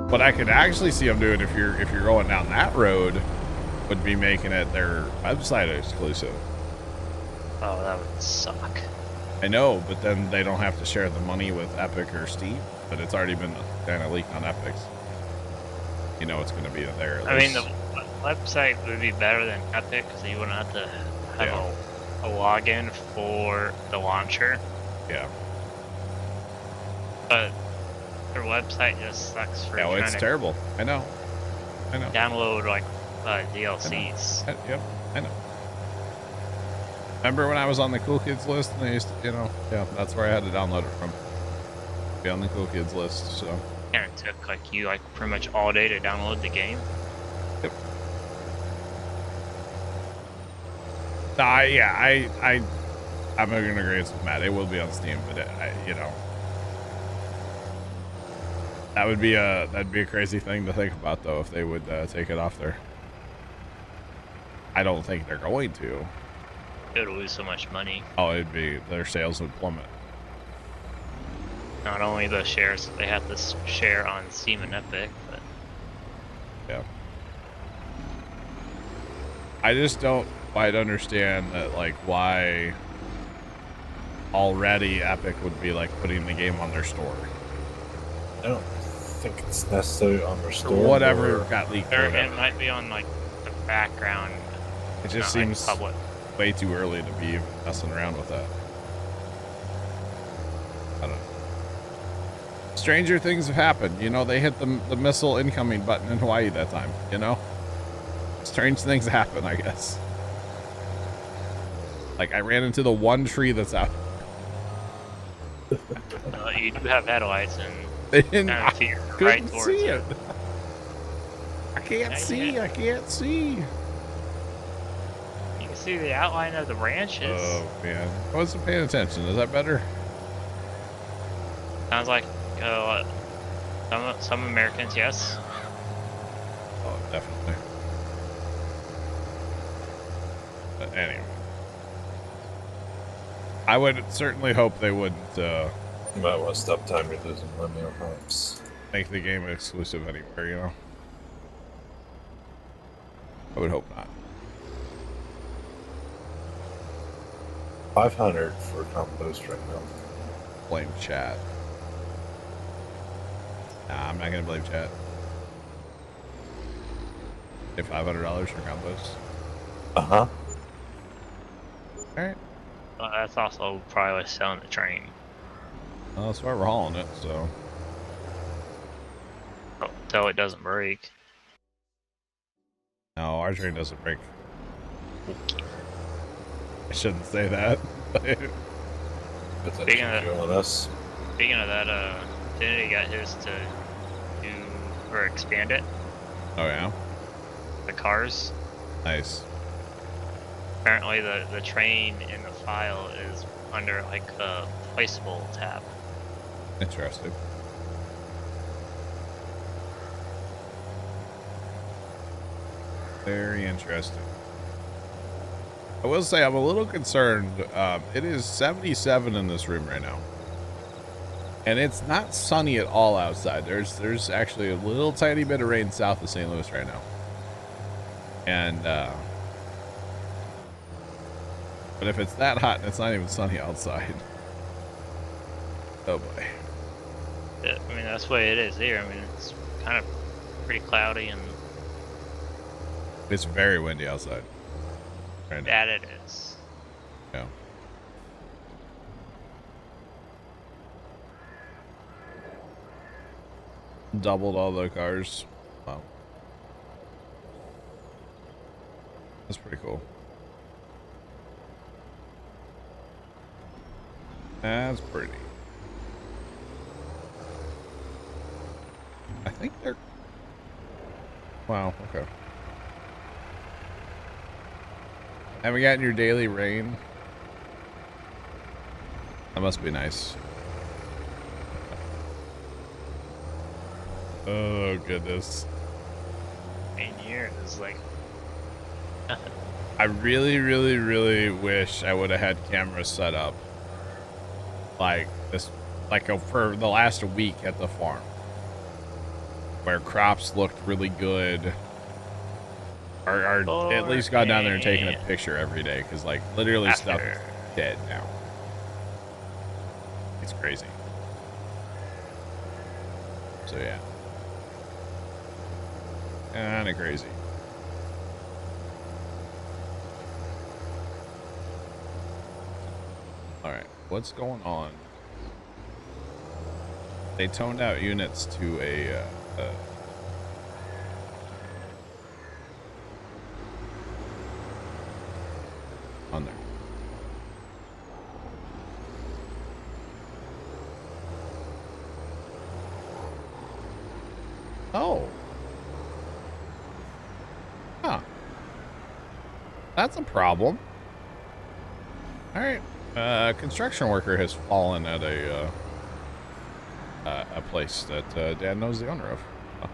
What I could actually see them doing if you're going down that road would be making it their website exclusive. Oh, that would suck. I know, but then they don't have to share the money with Epic or Steam, but it's already been kind of leaked on Epic's. You know it's going to be there. I mean, the website would be better than Epic because you wouldn't have to have a login for the launcher. Yeah. But their website just sucks for Oh, it's terrible. I know. Download like DLCs. Yep, I know. Remember when I was on the cool kids list and they used to, that's where I had to download it from. Be on the cool kids list, so. And it took you pretty much all day to download the game. Yep. I'm going to agree with Matt. It will be on Steam, but that'd be a crazy thing to think about though if they would take it off there. I don't think they're going to. It would lose so much money. Oh, their sales would plummet. Not only the shares they have to share on Steam and Epic, but yeah. I just don't quite understand that, why already Epic would be putting the game on their store. I don't think it's necessarily on their store. Or whatever got leaked. It might be on the background. It just seems public. Way too early to be messing around with that. I don't know. Stranger things have happened. They hit the missile incoming button in Hawaii that time, Strange things happen, I guess. I ran into the one tree that's out. You do have headlights and they didn't. I couldn't see it. I can't see. I can't see. You can see the outline of the branches. Oh man, I wasn't paying attention. Is that better? Sounds like some Americans, yes. Oh, definitely. But anyway, I would certainly hope they wouldn't. You might want to stop time you're losing money on perhaps. Make the game exclusive anywhere, I would hope not. 500 for compost right now. Blame chat. Nah, I'm not gonna blame chat. Pay $500 for compost. Uh-huh. Alright. Well, that's also probably selling the train. Well, that's why we're hauling it, so. So it doesn't break. No, our train doesn't break. I shouldn't say that. Speaking of that, Infinity got his to do or expand it. Oh yeah. The cars. Nice. Apparently, the train in the file is under a placeable tab. Interesting. Very interesting. I will say I'm a little concerned. It is 77 in this room right now. And it's not sunny at all outside. There's actually a little tiny bit of rain south of St. Louis right now. And but if it's that hot and it's not even sunny outside. Oh boy. I mean, that's the way it is here. I mean, it's kind of pretty cloudy and it's very windy outside. Right now. That it is. Yeah. Doubled all the cars. Wow. That's pretty cool. That's pretty. I think they're... Wow, okay. Haven't gotten your daily rain? That must be nice. Oh, goodness. 8 years, I really, really, really wish I would have had cameras set up for the last week at the farm. where crops looked really good are at least got down there and taken a picture every day, because like literally stuff is dead now. It's crazy. So yeah, kind of crazy. All right, what's going on? They toned out units to a on there. Oh. Huh. That's a problem. All right. Construction worker has fallen at a place that Dad knows the owner of. Oh.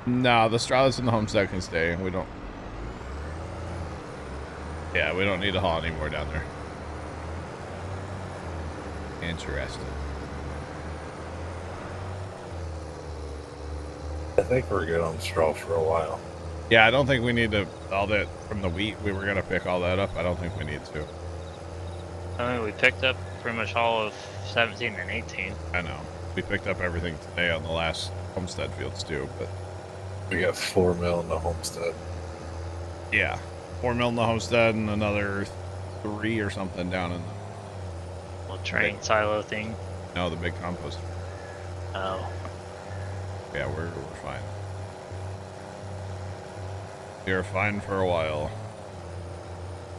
No, the straw that's in the homestead can stay. We don't. Yeah, we don't need to haul anymore down there. Interesting. I think we're good on straw for a while. Yeah, I don't think we need to, all that from the wheat, we were going to pick all that up. I don't think we need to. I mean, we picked up pretty much all of 17 and 18. I know. We picked up everything today on the last homestead fields too, but. We got 4 mil in the homestead. Yeah. 4 mil in the homestead and another 3 or something down in the. Little train silo thing. No, the big compost. Oh. Yeah, we're fine. We are fine for a while.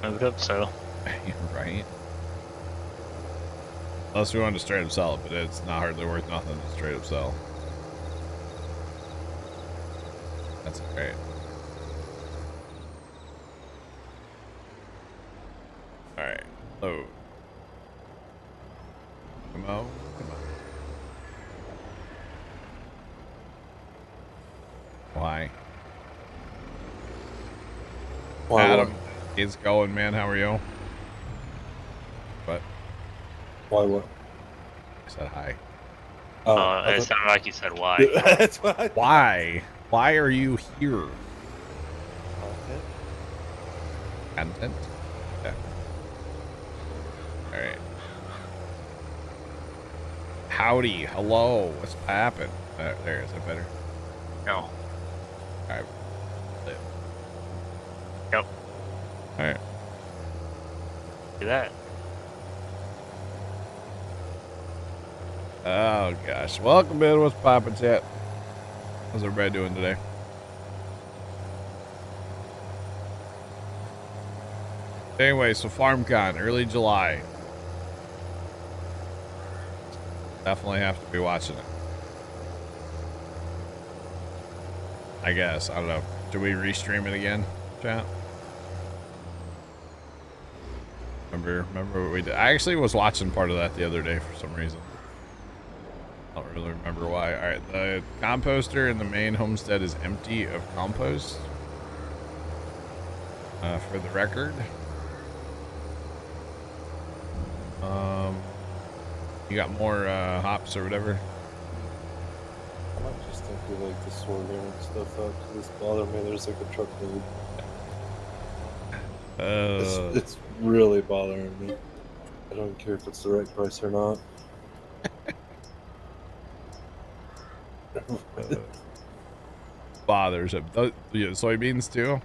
I would hope so. Right? Unless we wanted to straight up sell it, but it's not hardly worth nothing to straight up sell. That's great. Alright. Load. Come on. Come on. Why? Adam, it's going, man. How are you? What? Why what? I said hi. It sounded like you said why. That's why. Why? Why are you here? Content? Yeah. Alright. Howdy. Hello. What's happened? There. Is that better? No. Alright. Yep. Alright. Do that. Oh, gosh. Welcome in. What's poppin', chat? How's everybody doing today? Anyway, so FarmCon, early July. Definitely have to be watching it. I guess. I don't know. Should we restream it again, chat? Remember what we did? I actually was watching part of that the other day for some reason. I don't really remember why. All right, the composter in the main homestead is empty of compost. For the record. You got more hops or whatever? I might just think we like to sort and stuff out because it's bothering me. There's like a truckload. It's really bothering me. I don't care if it's the right price or not. Bothers him. Soybeans too?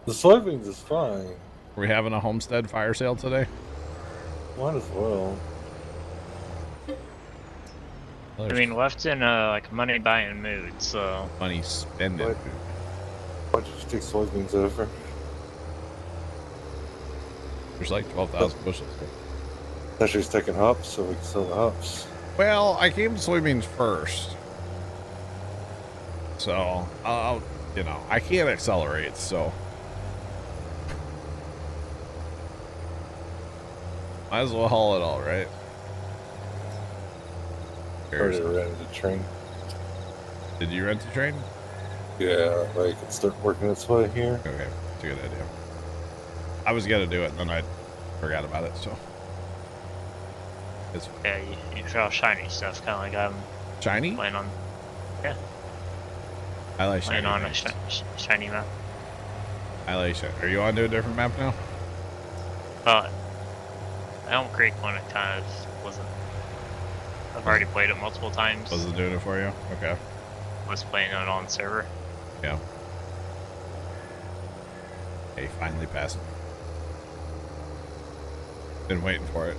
The soybeans is fine. Are we having a homestead fire sale today? Might as well. I mean, Left's in like money buying mood, so. Money spending. Why'd you just take soybeans over? There's like 12,000 bushels. Thought she was taking hops so we can sell the hops. Well, I came to soybeans first. So, I'll I can't accelerate, so. Might as well haul it all, right? Already rented a train. Did you rent a train? Yeah, like it's start working its way here. Okay, that's a good idea. I was gonna do it, and then I forgot about it, so. It's Yeah, you draw shiny stuff, kind of like I'm shiny. playing on. Yeah, I like shiny. playing on a things. shiny map. I like shiny. Are you on to a different map now? Elm Creek one, it kind of wasn't. I've already played it multiple times. Wasn't doing it for you? Okay. Was playing it on server. Yeah. Hey, finally passed me. Been waiting for it.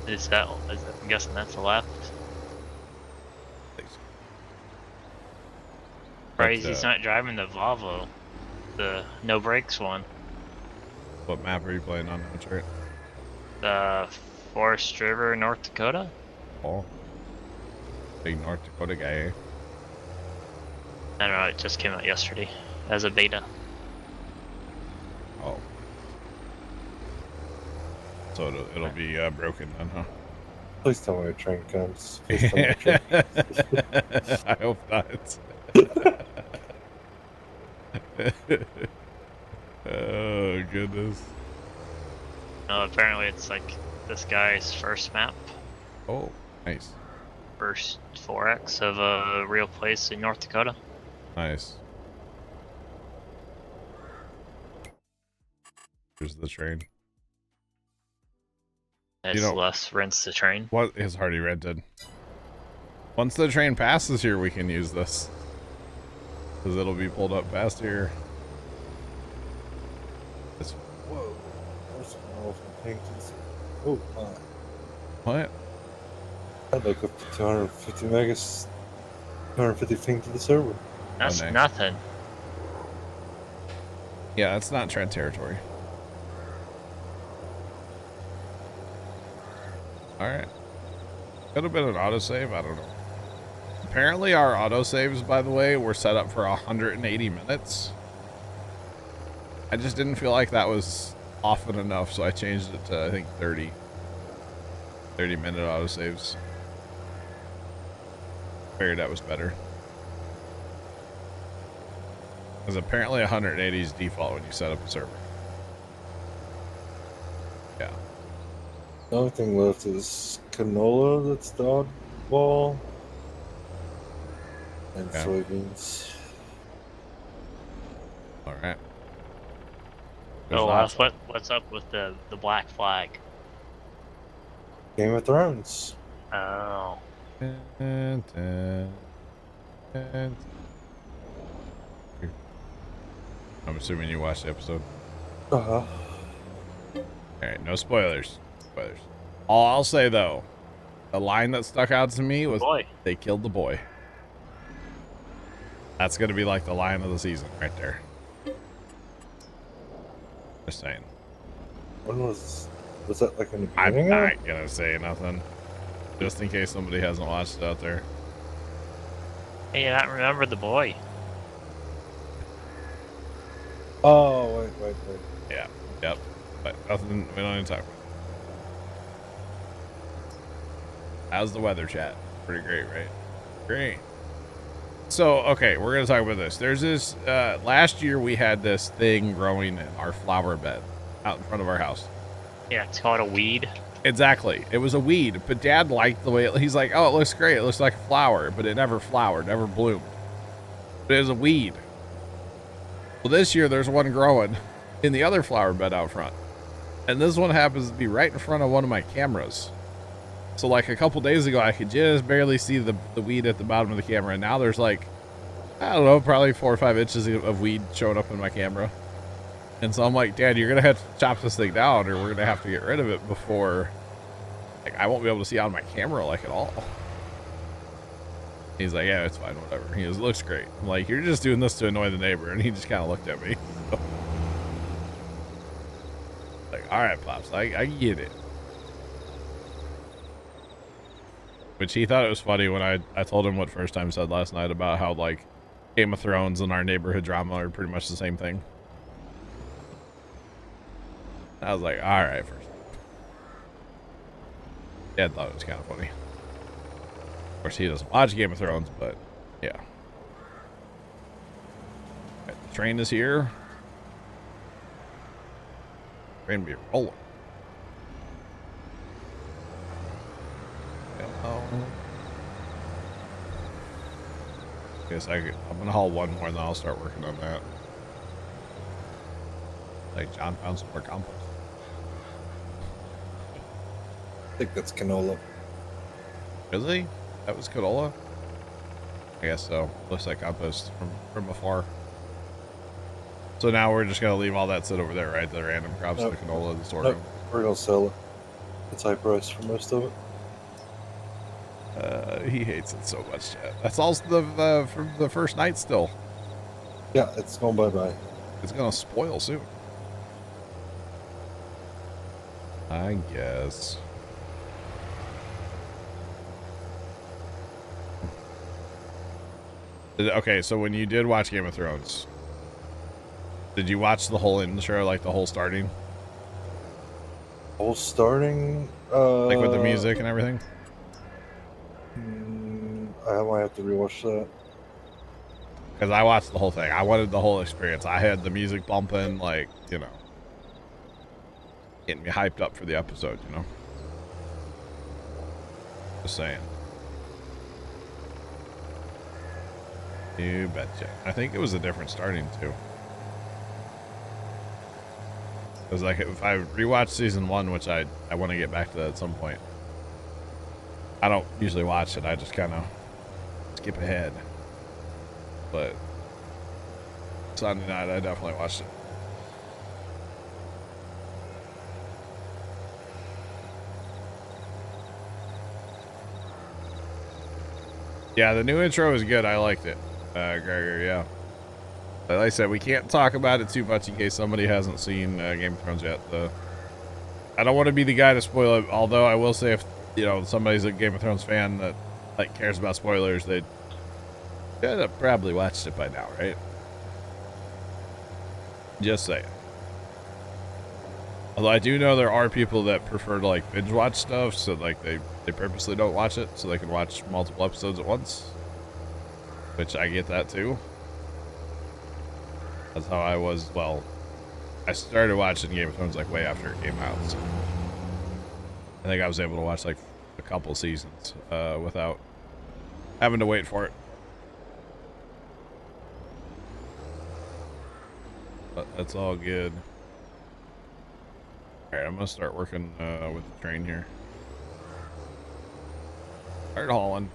I'm guessing that's the left. Thanks. Surprised But, he's not driving the Volvo, the no brakes one. What map are you playing on? Which area? The Forest River, North Dakota. Oh. Big North Dakota guy, eh? I don't know. It just came out yesterday as a beta. Oh. So it'll be broken then, huh? Please tell me a train comes. Please tell me a train comes. I hope not. Oh, goodness. No, apparently it's like this guy's first map, Oh, nice. first 4X of a real place in North Dakota. Nice. Here's the train. It's less rents the train. What is already rented? Once the train passes here, we can use this. Because it'll be pulled up past here. It's, Whoa. Where's the elephant paintings? Oh my. what? I'd like up to 250 megas, 250 ping to the server. That's nice. nothing. Yeah, that's not Trent territory. Alright. Could have been an autosave, I don't know. Apparently our autosaves, by the way, were set up for 180 minutes. I just didn't feel like that was often enough, so I changed it to, I think, 30 minute autosaves. Figured that was better. Because apparently 180 is default when you set up a server. Yeah. The only thing left is canola, that's the oddball, and Okay. soybeans. All right. Oh, what's up with the black flag? Game of Thrones. Oh, I'm assuming you watched the episode. Uh-huh. Alright, no spoilers. All I'll say, though, the line that stuck out to me was, boy. they killed the boy. That's going to be like the line of the season right there. Just saying. When was that, like in the I'm beginning? not going to say nothing. Just in case somebody hasn't watched it out there. Hey, I remember the boy. Oh, wait. Yeah, yep. But nothing, we don't need to talk about it. How's the weather, chat? Pretty great, right? Great. So, okay, we're going to talk about this. There's this, last year we had this thing growing in our flower bed out in front of our house. Yeah, it's called a weed. Exactly. It was a weed, but Dad liked the way he's like, oh, it looks great. It looks like a flower, but it never flowered, never bloomed. But it was a weed. Well, this year there's one growing in the other flower bed out front. And this one happens to be right in front of one of my cameras. So like a couple days ago, I could just barely see the weed at the bottom of the camera. And now there's like, I don't know, probably 4 or 5 inches of weed showing up in my camera. And so I'm like, Dad, you're going to have to chop this thing down or we're going to have to get rid of it before, like, I won't be able to see on my camera, like, at all. He's like, yeah, it's fine, whatever. He goes, it looks great. I'm like, you're just doing this to annoy the neighbor. And he just kind of looked at me. Like, all right, Pops, I get it. Which he thought it was funny when I told him what First Time said last night about how, like, Game of Thrones and our neighborhood drama are pretty much the same thing. I was like, all right, First Time. Dad thought it was kind of funny. Of course, he doesn't watch Game of Thrones, but yeah. Right, the train is here. Train be rolling. guess I'm gonna haul one more, and then I'll start working on that. Like John found some more compost. I think that's canola. Really? That was canola? I guess so. Looks like compost from afar. So now we're just gonna leave all that sit over there, right? The random crops, Nope. the canola, the sorghum. Nope. We're gonna sell it. It's high price for most of it. He hates it so much, Chad. That's all the from the first night still. Yeah, it's going bye-bye. It's gonna spoil soon. I guess. Okay, so when you did watch Game of Thrones, did you watch the whole intro, like the whole starting? Whole starting? Like with the music and everything? I might have to rewatch that. Because I watched the whole thing. I wanted the whole experience. I had the music bumping, like, you know, getting me hyped up for the episode, you know? Just saying. You betcha. I think it was a different starting, too. It was like, if I rewatch season 1, which I want to get back to that at some point. I don't usually watch it. I just kind of skip ahead. But Sunday night, I definitely watched it. Yeah, the new intro is good. I liked it, Gregor. Yeah. But like I said, we can't talk about it too much in case somebody hasn't seen Game of Thrones yet. I don't want to be the guy to spoil it. Although I will say, if you know somebody's a Game of Thrones fan that like cares about spoilers, they'd have probably watched it by now, right? Just saying. Although I do know there are people that prefer to like binge watch stuff, so like they purposely don't watch it so they can watch multiple episodes at once. Which I get that too. That's how I was. Well, I started watching Game of Thrones like way after it came out. So I think I was able to watch like a couple seasons without having to wait for it. But that's all good. Alright, I'm gonna start working with the train here. Start hauling.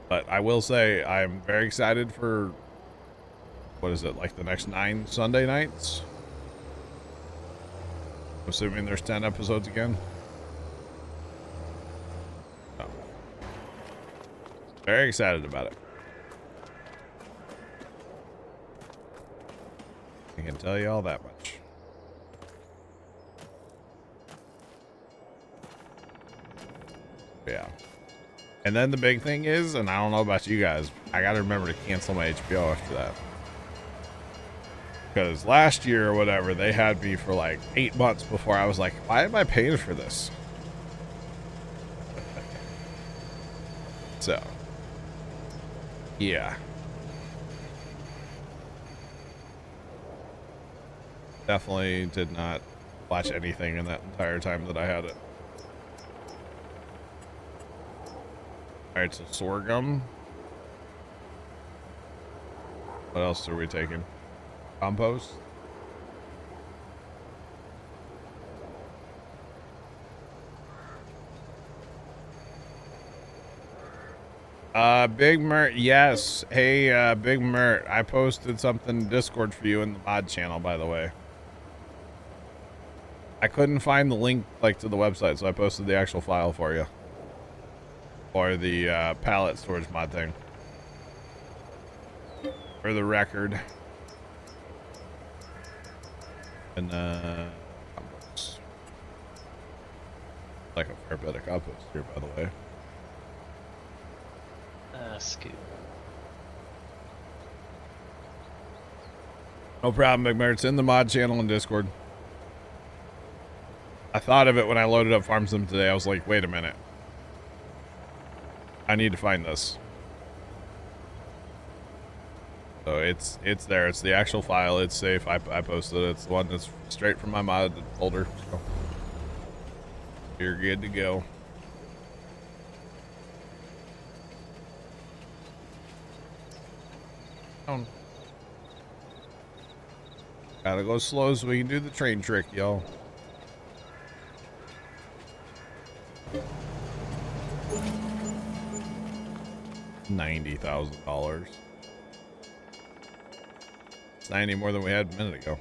But I will say I'm very excited for, what is it, like the next 9 Sunday nights? Assuming there's 10 episodes again. Oh. Very excited about it. I can tell you all that much. Yeah. And then the big thing is, and I don't know about you guys, I gotta remember to cancel my HBO after that. Because last year or whatever, they had me for like 8 months before I was like, why am I paying for this? So, yeah. Definitely did not watch anything in that entire time that I had it. Alright, so sorghum. What else are we taking? Compost? Big Mert, yes. Hey, Big Mert, I posted something in Discord for you in the mod channel, by the way. I couldn't find the link, like, to the website, so I posted the actual file for you. Or the, pallet storage mod thing. For the record. And, compost. Like a fair bit of compost here, by the way. Scoop. No problem, Big Bear. It's in the mod channel in Discord. I thought of it when I loaded up Farm Sim today. I was like, wait a minute. I need to find this. So it's there. It's the actual file. It's safe. I posted it. It's the one that's straight from my mod folder. So you're good to go. Down. Gotta go slow so we can do the train trick, y'all. $90,000. It's 90 more than we had a minute ago.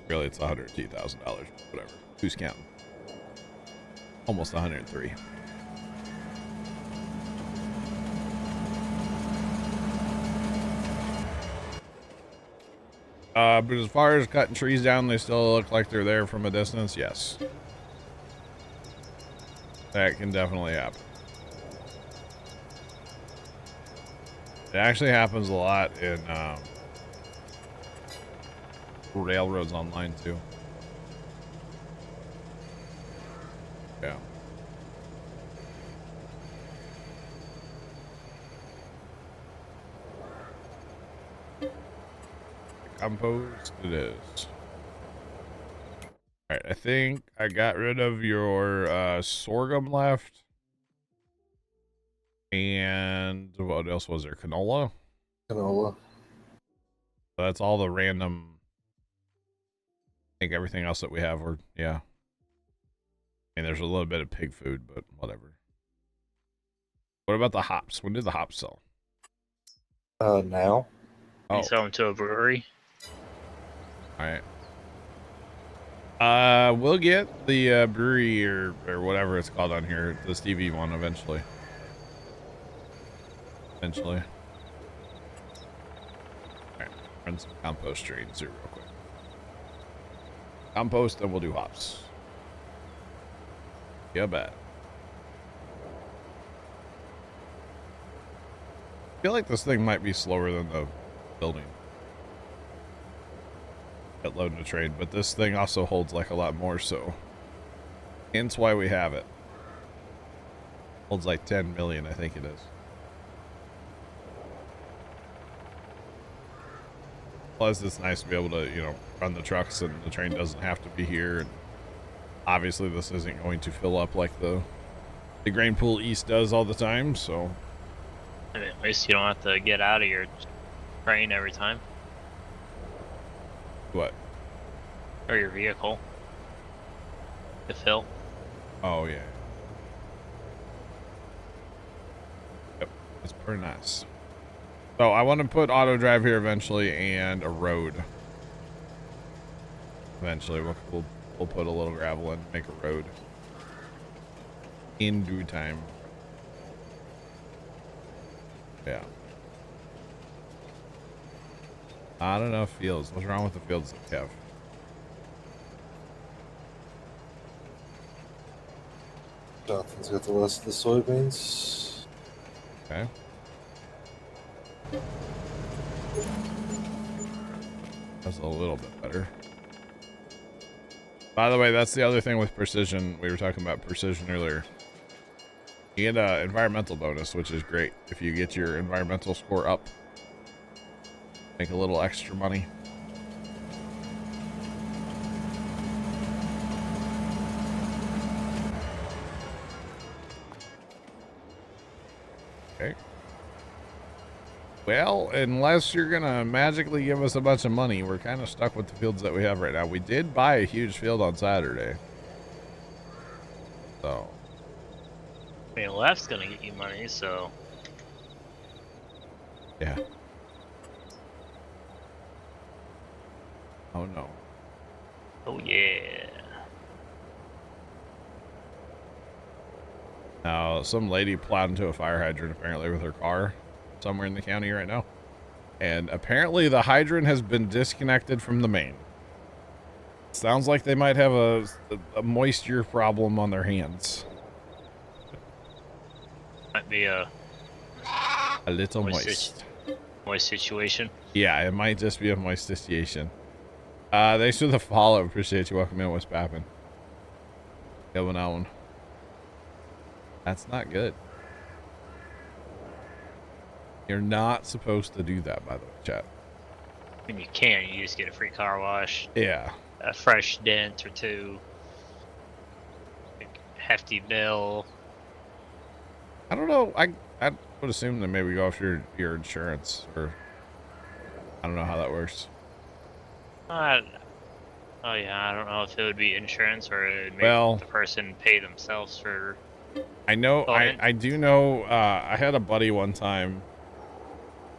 Really, it's $102,000. Whatever. Who's counting? Almost 103. But as far as cutting trees down, they still look like they're there from a distance. Yes. That can definitely happen. It actually happens a lot in Railroads Online too. Yeah. Compost it is. Alright, I think I got rid of your sorghum left. And what else was there? Canola? Canola. That's all the random. I think everything else that we have, or yeah. And there's a little bit of pig food, but whatever. What about the hops? When did the hops sell? Now. Oh, You sell them to a brewery. all right. We'll get the brewery or whatever it's called on here, the Stevie one eventually. Eventually. All right, run some compost trades here real quick. Compost, then we'll do hops. Yeah, bad. I feel like this thing might be slower than the building. At loading a trade, but this thing also holds like a lot more, so hence why we have it. Holds like 10 million, I think it is. Plus, it's nice to be able to, you know, run the trucks and the train doesn't have to be here. And obviously, this isn't going to fill up like the grain pool east does all the time. So, I mean, at least you don't have to get out of your train every time, what? or your vehicle to fill. Oh yeah. Yep, it's pretty nice. So I want to put auto drive here eventually and a road. Eventually, we'll put a little gravel in, make a road in due time. Yeah. Not enough fields. What's wrong with the fields that we have? Jonathan's got the rest of the soybeans. Okay. That's a little bit better. By the way, that's the other thing with precision. We were talking about precision earlier. You get an environmental bonus, which is great. If you get your environmental score up, make a little extra money. Okay. Well, unless you're gonna magically give us a bunch of money, we're kind of stuck with the fields that we have right now. We did buy a huge field on Saturday. So. I mean, left's gonna get you money, so. Yeah. Oh no. Oh yeah. Now, some lady plowed into a fire hydrant apparently with her car somewhere in the county right now. And apparently the hydrant has been disconnected from the main. Sounds like they might have a moisture problem on their hands. Might be a little moist. Moist situation. Yeah, it might just be a moist situation. Thanks for the follow. Appreciate you. Welcome in. What's poppin'? Going on. That's not good. You're not supposed to do that, by the way, chat. I mean, you can. You just get a free car wash. Yeah. A fresh dent or two. A hefty bill. I don't know. I would assume that maybe go off your insurance, or I don't know how that works. Uh, oh yeah, I don't know if it would be insurance or it would make Well, the person pay themselves for I know. going in. I do know. I had a buddy one time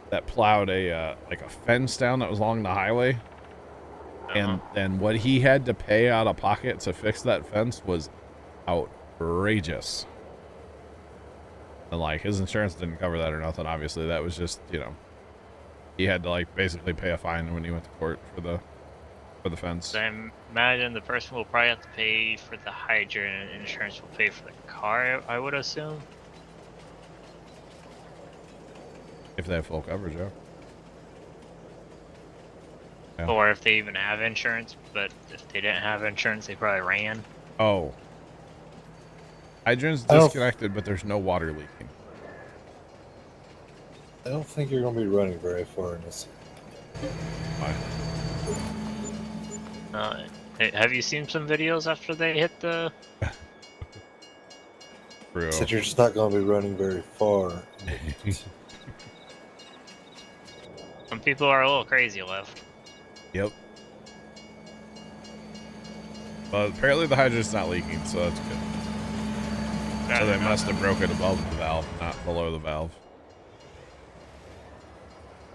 that plowed a like a fence down that was along the highway, and what he had to pay out of pocket to fix that fence was outrageous. And like his insurance didn't cover that or nothing. Obviously, that was just, you know, he had to like basically pay a fine when he went to court for the fence. So I imagine the person will probably have to pay for the hydrant, and insurance will pay for the car, I would assume. If they have full coverage, yeah. Yeah. Or if they even have insurance, but if they didn't have insurance, they probably ran. Oh. Hydrant's disconnected, but there's no water leaking. I don't think you're going to be running very far in this. Fine. Have you seen some videos after they hit the... True. Said you're just not going to be running very far. Some people are a little crazy left. Yep. Well, apparently the hydrant's not leaking, so that's good. So they must have broken above the valve, not below the valve.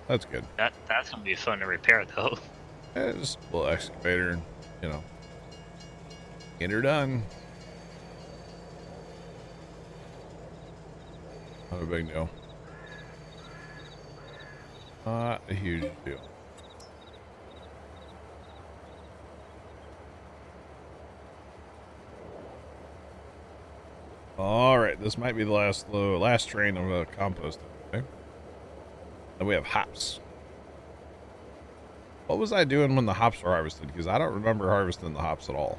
That's good. That's gonna be fun to repair though. Yeah, just a little excavator and, you know, get her done. Not a big deal. Not a huge deal. All right, this might be the last train of composting. Okay. Then we have hops. What was I doing when the hops were harvested? Because I don't remember harvesting the hops at all.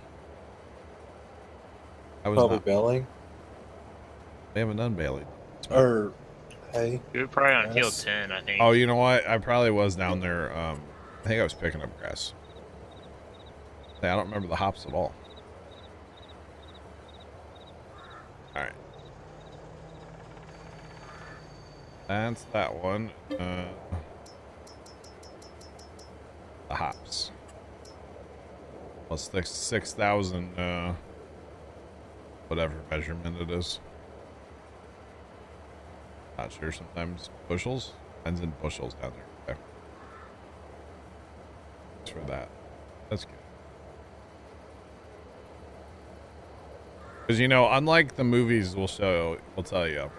I was Probably not. baling. They haven't done baling. Or hay. You were probably on field Yes. 10, I think. Oh, you know what? I probably was down there. I think I was picking up grass. Yeah, I don't remember the hops at all. All right. That's that one. The hops. Plus 6,000, whatever measurement it is. Not sure, sometimes bushels. Depends in bushels down there. Okay. Thanks for that. That's good. Because, you know, unlike the movies will tell you,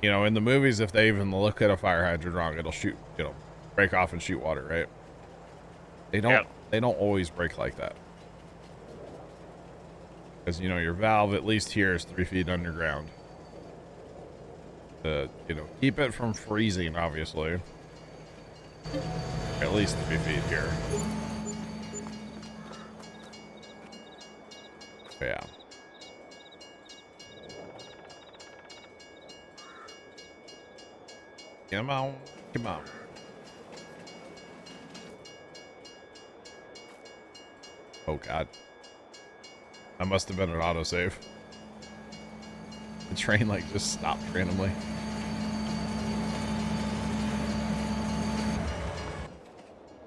you know, in the movies, if they even look at a fire hydrant wrong, it'll shoot, you know, break off and shoot water, right? They don't always break like that. Because, you know, your valve, at least here, is 3 feet underground. To, you know, keep it from freezing, obviously. At least 3 feet here. Yeah. Come on. Come on. Oh, God. That must have been an autosave. The train, like, just stopped randomly.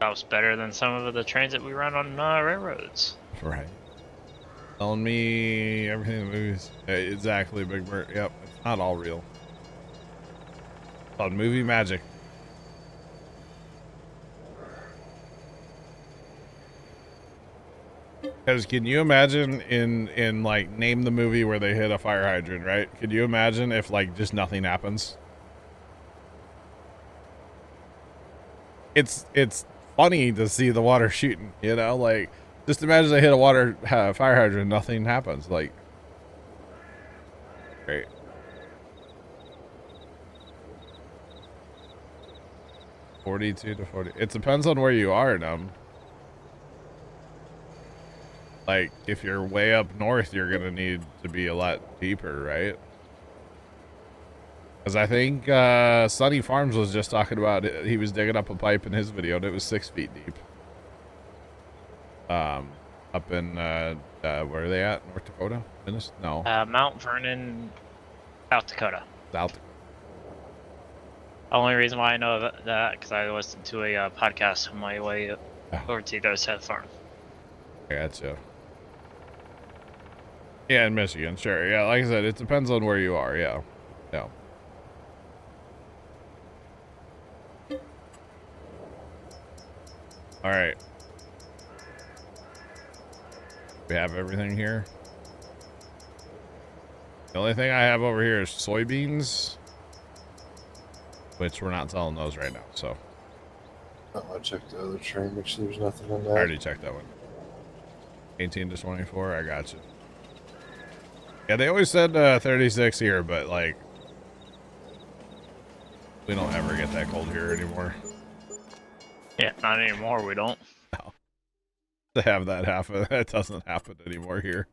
That was better than some of the trains that we run on railroads. Right. Telling me everything in the movies. Yeah, exactly, Big Bird. Yep. It's not all real. It's called movie magic. Because can you imagine in like name the movie where they hit a fire hydrant, right? Could you imagine if like just nothing happens? It's funny to see the water shooting, you know, like just imagine they hit a fire hydrant, nothing happens. Like, great. $42 to $40. It depends on where you are in them. Like, if you're way up north, you're gonna need to be a lot deeper, right? Because I think Sunny Farms was just talking about it. He was digging up a pipe in his video, and it was 6 feet deep. Up in where are they at? North Dakota? No. Mount Vernon, South Dakota. South. The only reason why I know that because I listened to a podcast on my way over to those head farm. I gotcha. Yeah, in Michigan, sure. Yeah, like I said, it depends on where you are. Yeah. Yeah. All right. We have everything here. The only thing I have over here is soybeans, which we're not selling those right now. So I checked the other train, make sure there's nothing in I that. already checked that one. 18 to 24. I got you. Yeah, they always said 36 here, but like we don't ever get that cold here anymore. Yeah, not anymore. We don't. No. To have that happen, that doesn't happen anymore here.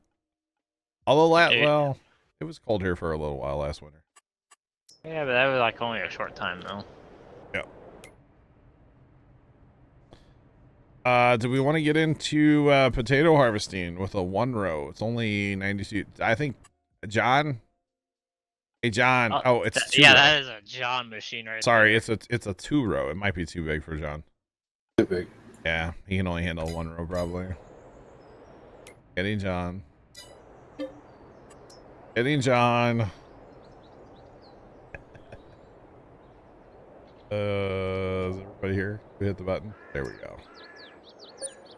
Although, well, it was cold here for a little while last winter. Yeah, but that was like only a short time though. Yeah. Do we want to get into potato harvesting with a 1 row? It's only 92. I think John. Hey John. Oh, it's 2 yeah, row. that is a John machine right Sorry, there. it's a 2 row. It might be too big for John. Too big. Yeah, he can only handle 1 row probably. Getting John. Getting John. Is everybody here? We hit the button. There we go.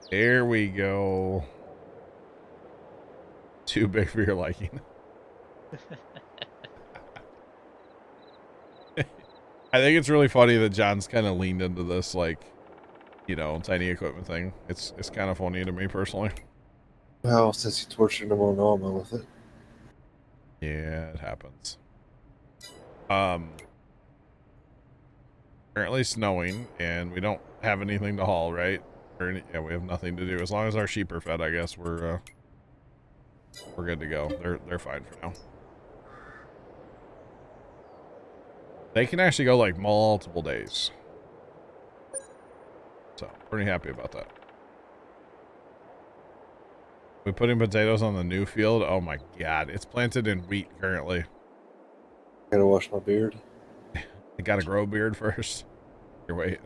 There we go. Too big for your liking. I think it's really funny that John's kind of leaned into this, like, you know, tiny equipment thing. It's kind of funny to me personally. Well, since he tortured him on Alma with it. Yeah, it happens. Currently snowing, and we don't have anything to haul, right? Yeah, we have nothing to do. As long as our sheep are fed, I guess we're good to go. They're fine for now. They can actually go like multiple days. So, pretty happy about that. We putting potatoes on the new field? Oh my god, it's planted in wheat currently. Gotta wash my beard. I gotta grow a beard first. Here, wait.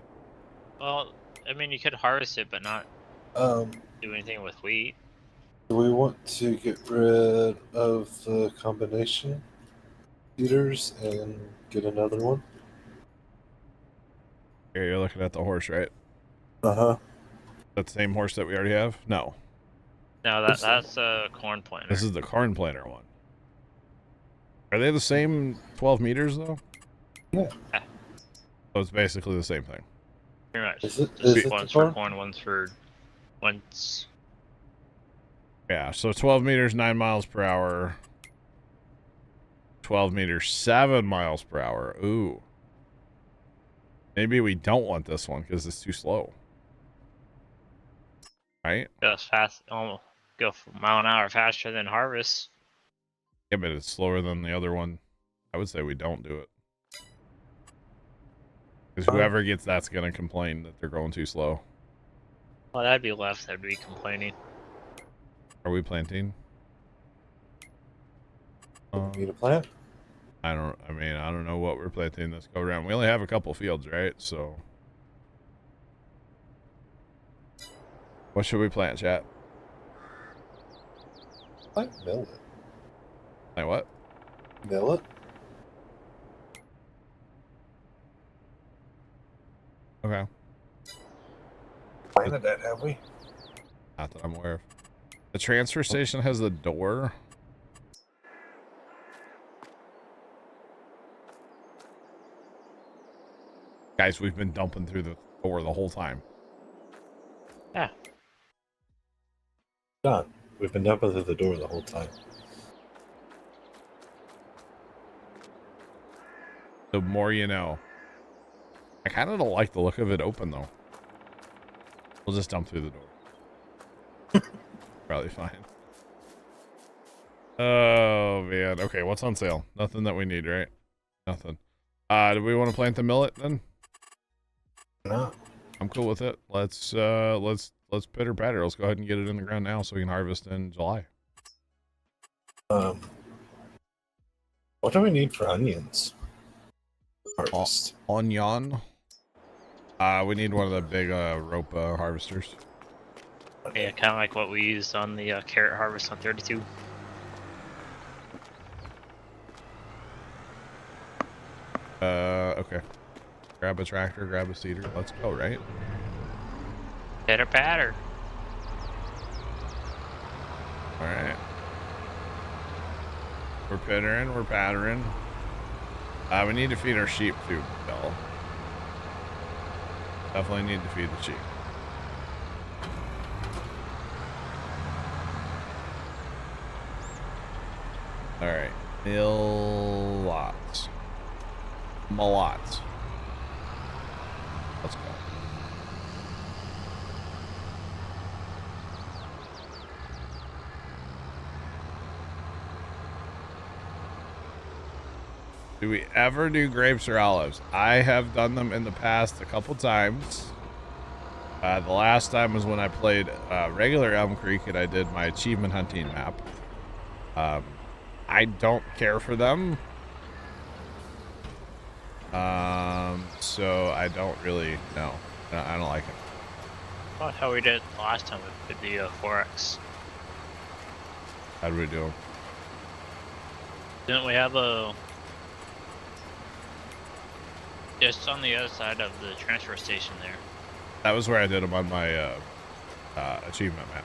Well, I mean, you could harvest it, but not do anything with wheat. Do we want to get rid of the combination feeders and get another one? Here, you're looking at the horse, right? Uh-huh. That same horse that we already have? No. No, that's a corn planter. This is the corn planter one. Are they the same 12 meters, though? Yeah. So it's basically the same thing. Pretty much. Is it Just the one's for corn? corn, one's for once. Yeah, so 12 meters, 9 miles per hour. 12 meters, 7 miles per hour. Ooh. Maybe we don't want this one because it's too slow. Right? Goes fast, almost go a mile an hour faster than harvest. Yeah, but it's slower than the other one. I would say we don't do it. Because whoever gets that's going to complain that they're going too slow. Well, that'd be left. That'd be complaining. Are we planting? Need a plant? I don't know what we're planting this go around. We only have a couple fields, right? So what should we plant, chat? Plant millet. Like what? Millet? Okay. Planted that, have we? Not that I'm aware of. The transfer station has the door. Guys, we've been dumping through the door the whole time. Yeah. Done. We've been dumping through the door the whole time. The more you know. I kind of don't like the look of it open, though. We'll just dump through the door. Probably fine. Oh, man. Okay, what's on sale? Nothing that we need, right? Nothing. Do we want to plant the millet, then? No. I'm cool with it. Let's pitter patter. Let's go ahead and get it in the ground now so we can harvest in July. What What do we need for onions? Harvest. Onion. We need one of the big rope harvesters. Yeah, kind of like what we used on the carrot harvest on 32. Okay. Grab a tractor, grab a seeder. Let's go, right? Pitter patter. All right. We're pittering, we're pattering. We need to feed our sheep too, Bill. Definitely need to feed the sheep. All right. Lots. Lots. Let's go. Do we ever do grapes or olives? I have done them in the past a couple times. The last time was when I played regular Elm Creek and I did my achievement hunting map. I don't care for them. So I don't really know. I don't like it. Well, how we did last time with the 4X. How do we do them? Didn't we have a... Just on the other side of the transfer station there. That was where I did them on my achievement map.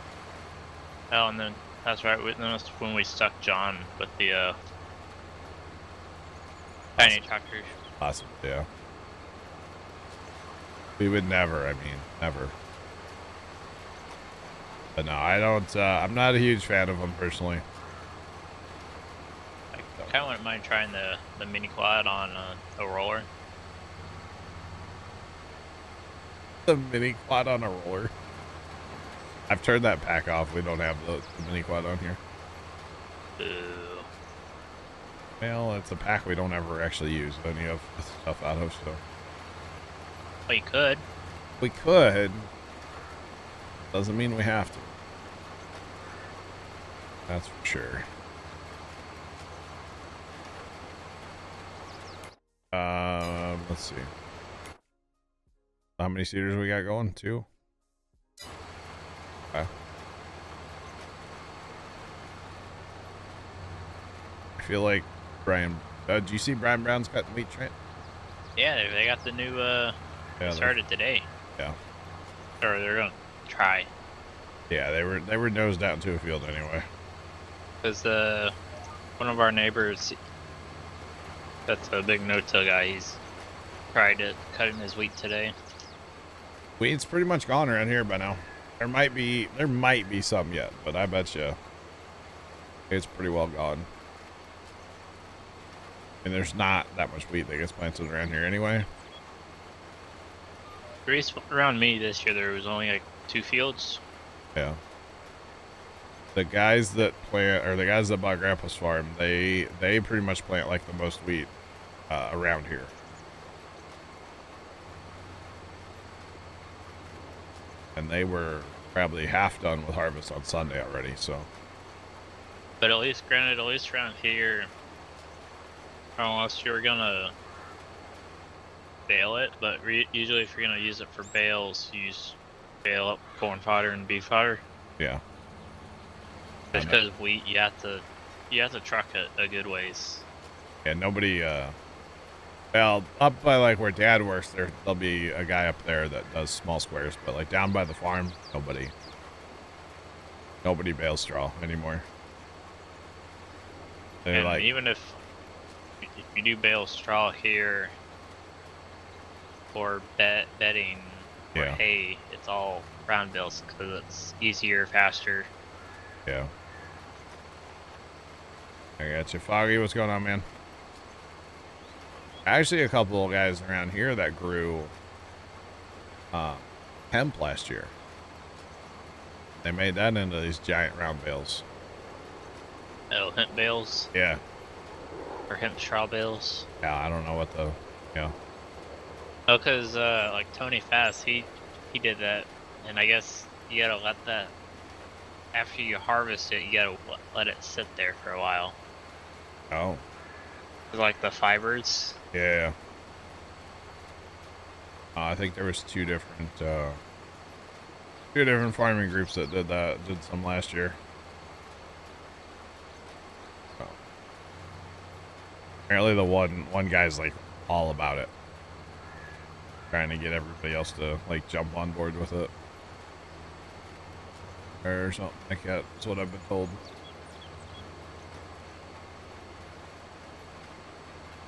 Oh, and then that's right. That's when we stuck John with the tiny tractors. Awesome, yeah. We would never, never. But no, I don't, I'm not a huge fan of them personally. I kind of wouldn't mind trying the mini quad on a roller. The mini quad on a roller. I've turned that pack off. We don't have the mini quad on here. Boo. Well, it's a pack we don't ever actually use any of the stuff out of, so. Well, you could. We could. Doesn't mean we have to. That's for sure. Let's see. How many seaters we got going? 2? Okay. I feel like Brian. Do you see Brian Brown's got the meat train? Yeah, they got the new. Yeah, started today. Yeah. Or they're gonna try. Yeah, they were nosed out into a field anyway. Cause one of our neighbors, that's a big no-till guy. He's tried it, cutting his wheat today. Wheat's pretty much gone around here by now. There might be some yet, but I bet you it's pretty well gone. And there's not that much wheat that gets planted around here anyway. At least around me this year, there was only like 2 fields. Yeah. The guys that plant, or the guys that bought Grandpa's farm, they pretty much plant like the most wheat around here. And they were probably half done with harvest on Sunday already, so. But at least around here, unless you're gonna bale it, but usually if you're gonna use it for bales, you use bale up corn fodder and beef fodder. Yeah. Just because wheat, you have to truck it a good ways. Yeah, nobody, well, up by like where Dad works, there'll be a guy up there that does small squares, but like down by the farm, nobody bales straw anymore. And like, even if you do bale straw here for bedding or yeah. hay, it's all round bales because it's easier, faster. Yeah. I got you. Foggy, what's going on, man? Actually, a couple of guys around here that grew hemp last year. They made that into these giant round bales. Oh, hemp bales? Yeah. Or hemp straw bales? Yeah, I don't know what the, yeah. Oh, because like Tony Fast, he did that, and I guess you gotta let that, after you harvest it, you gotta let it sit there for a while. Oh. Like the fibers. Yeah. I think there was two different farming groups that did some last year. So, apparently the one guy's like all about it. Trying to get everybody else to like jump on board with it. Or something like that. That's what I've been told.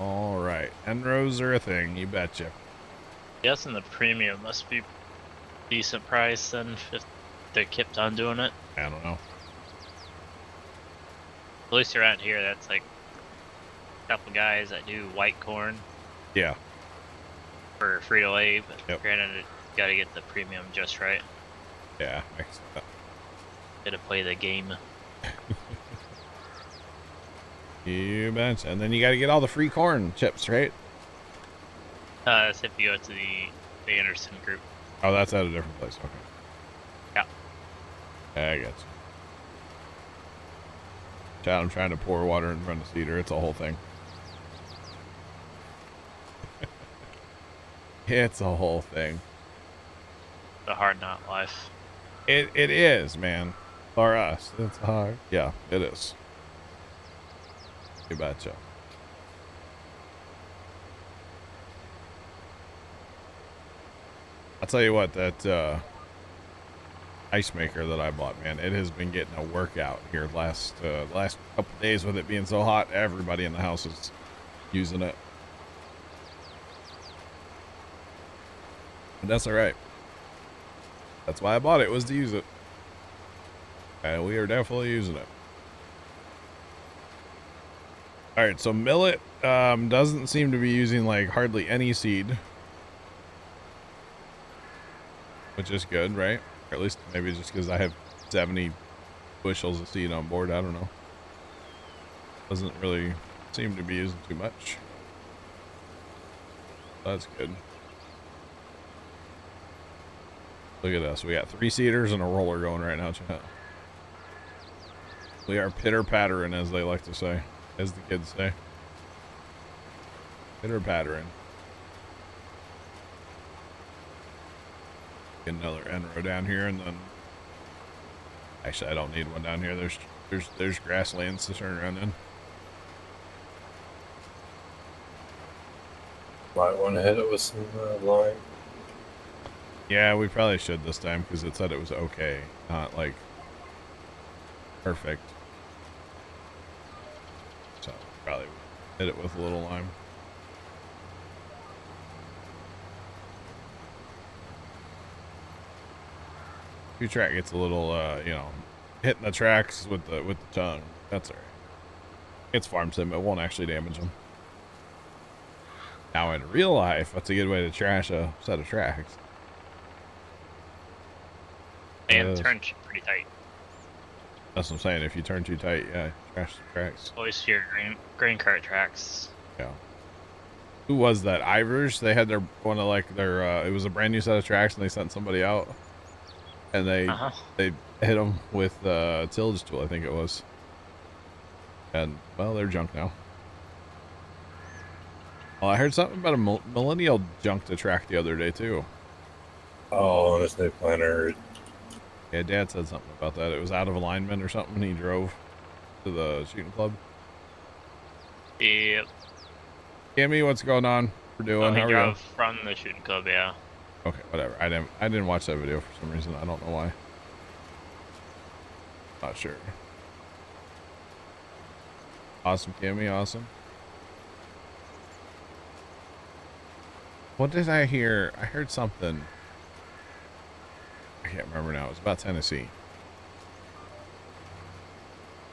Alright. Enros are a thing, you betcha. Guessing the premium must be decent price then if they kept on doing it. I don't know. At least around here, that's like a couple guys that do white corn Yeah. for Frito-Lay, but Yep. granted, you gotta get the premium just right. Yeah, makes sense. Gotta play the game. You betcha. And then you gotta get all the free corn chips, right? That's if you go to the Anderson group. Oh, that's at a different place. Okay. Yeah. I get you. Chad, I'm trying to pour water in front of Cedar. It's a whole thing. It's a whole thing. The hard knot life. It is, man. For us, it's hard. Yeah, it is. You betcha. I'll tell you what, that ice maker that I bought, man, it has been getting a workout here last couple days with it being so hot. Everybody in the house is using it. But that's all right. That's why I bought it, was to use it. And we are definitely using it. All right, so millet doesn't seem to be using like hardly any seed, which is good, right? Or at least maybe just because I have 70 bushels of seed on board. I don't know. Doesn't really seem to be using too much. That's good. Look at us. We got 3 seeders and a roller going right now, chat. We are pitter-pattering, as they like to say. As the kids say. Pitter-pattering. Get another Enro down here, and then... Actually, I don't need one down here. There's grasslands to turn around in. Might want to hit it with some lime. Yeah, we probably should this time, because it said it was okay. Not, like, perfect. So, probably hit it with a little lime. Your track gets a little, you know, hitting the tracks with the tongue. That's alright. It's farm sim. It won't actually damage them. Now, in real life, that's a good way to trash a set of tracks. And turn pretty tight. That's what I'm saying. If you turn too tight, yeah, trash the tracks. Always your grain cart tracks. Yeah. Who was that? Ivers? They had their one of like their. It was a brand new set of tracks, and they sent somebody out, and they hit them with tillage tool, I think it was. And well, they're junk now. Well, I heard something about a millennial junked a track the other day too. Oh, on his new planner. Yeah, Dad said something about that. It was out of alignment or something. He drove to the shooting club. Yep. Kimmy, what's going on? We're doing. How are you? From the shooting club, yeah. Okay, whatever. I didn't watch that video for some reason. I don't know why. Not sure. Awesome, Kimmy. Awesome. What did I hear? I heard something. I can't remember now. It was about Tennessee.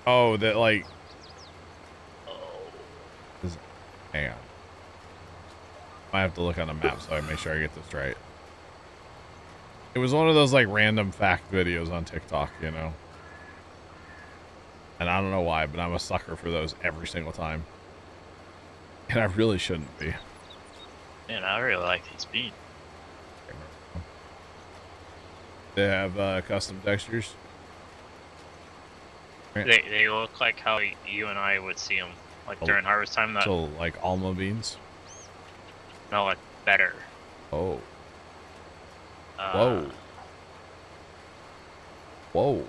Oh, that like. Hang on. I have to look on the map so I make sure I get this right. It was one of those like random fact videos on TikTok, you know. And I don't know why, but I'm a sucker for those every single time. And I really shouldn't be. Man, I really like the speed. They have custom textures. They look like how you and I would see them. Like during harvest time, that So like alma beans. smell like better. Oh. Whoa. Whoa.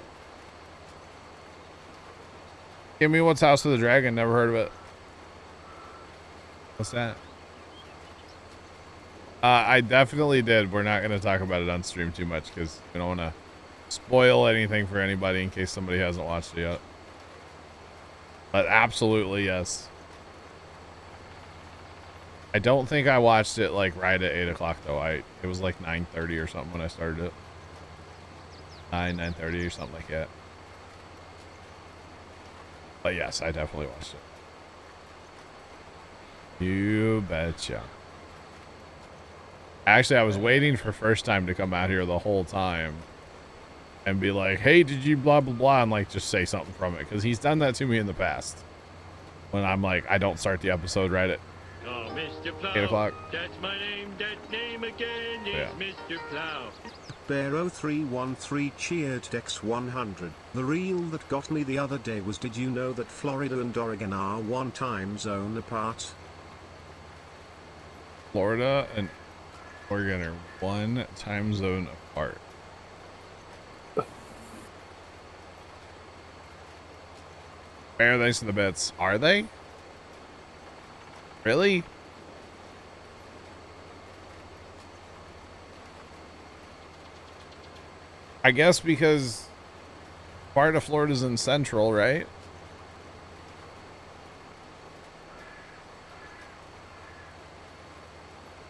Give me what's House of the Dragon. Never heard of it. What's that? I definitely did. We're not going to talk about it on stream too much because we don't want to spoil anything for anybody in case somebody hasn't watched it yet. But absolutely, yes. I don't think I watched it like right at 8 o'clock though. It was like 9:30 or something when I started it. 9:30 or something like that. But yes, I definitely watched it. You betcha. Actually, I was waiting for First Time to come out here the whole time and be like, hey, did you blah, blah, blah, and like just say something from it. Because he's done that to me in the past. When I'm like, I don't start the episode right at Oh, Mr. Plow. 8 o'clock. That's my name. That name again is Yeah. Mr. Plow. Bear0313 cheered Dex 100. The reel that got me the other day was, did you know that Florida and Oregon are one time zone apart? Florida and Oregon are one time zone apart. Bear, thanks for the bits. Are they? Really? I guess because part of Florida's in Central, right?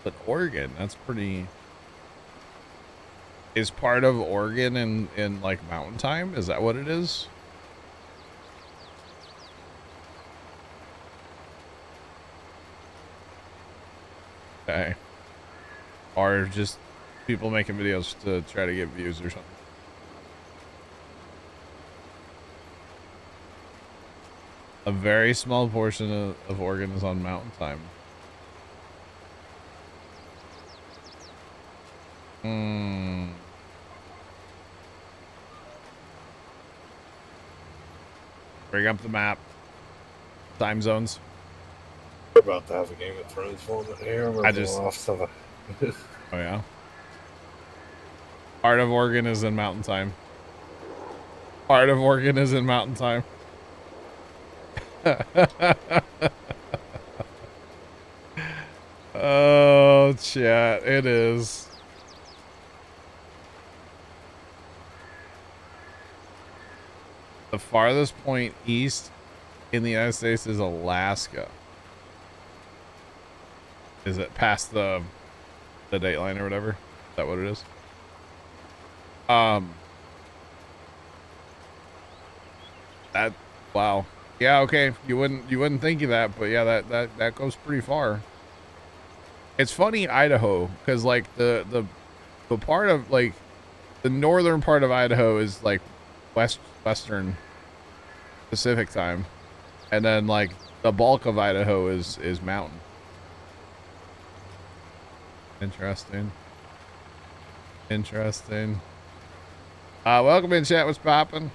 But Oregon, that's pretty... Is part of Oregon in like mountain time? Is that what it is? Okay. Or just people making videos to try to get views or something. A very small portion of Oregon is on mountain time. Bring up the map. Time zones. We're about to have a Game of Thrones moment here. We're off to the... Oh yeah. Part of Oregon is in mountain time. Part of Oregon is in mountain time. Oh, chat, it is. The farthest point east in the United States is Alaska. Is it past the date line or whatever? Is that what it is? That, wow. Yeah, okay. You wouldn't think of that, but yeah, that goes pretty far. It's funny, Idaho, because like the part of like the northern part of Idaho is like western Pacific time, and then like the bulk of Idaho is mountain. Interesting. Welcome in, chat. What's poppin'?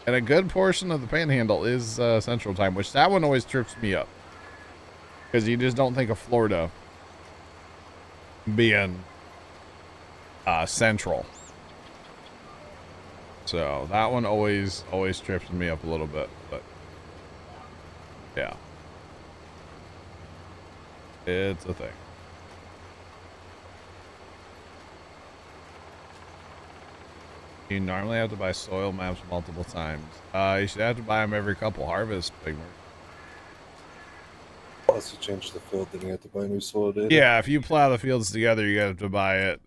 And a good portion of the Panhandle is Central Time, which that one always trips me up because you just don't think of Florida being Central. So that one always trips me up a little bit, but yeah, it's a thing. You normally have to buy soil maps multiple times. You should have to buy them every couple harvests, Bigmer. Unless you change the field, then you have to buy new soil data. Yeah, if you plow the fields together, you have to buy it.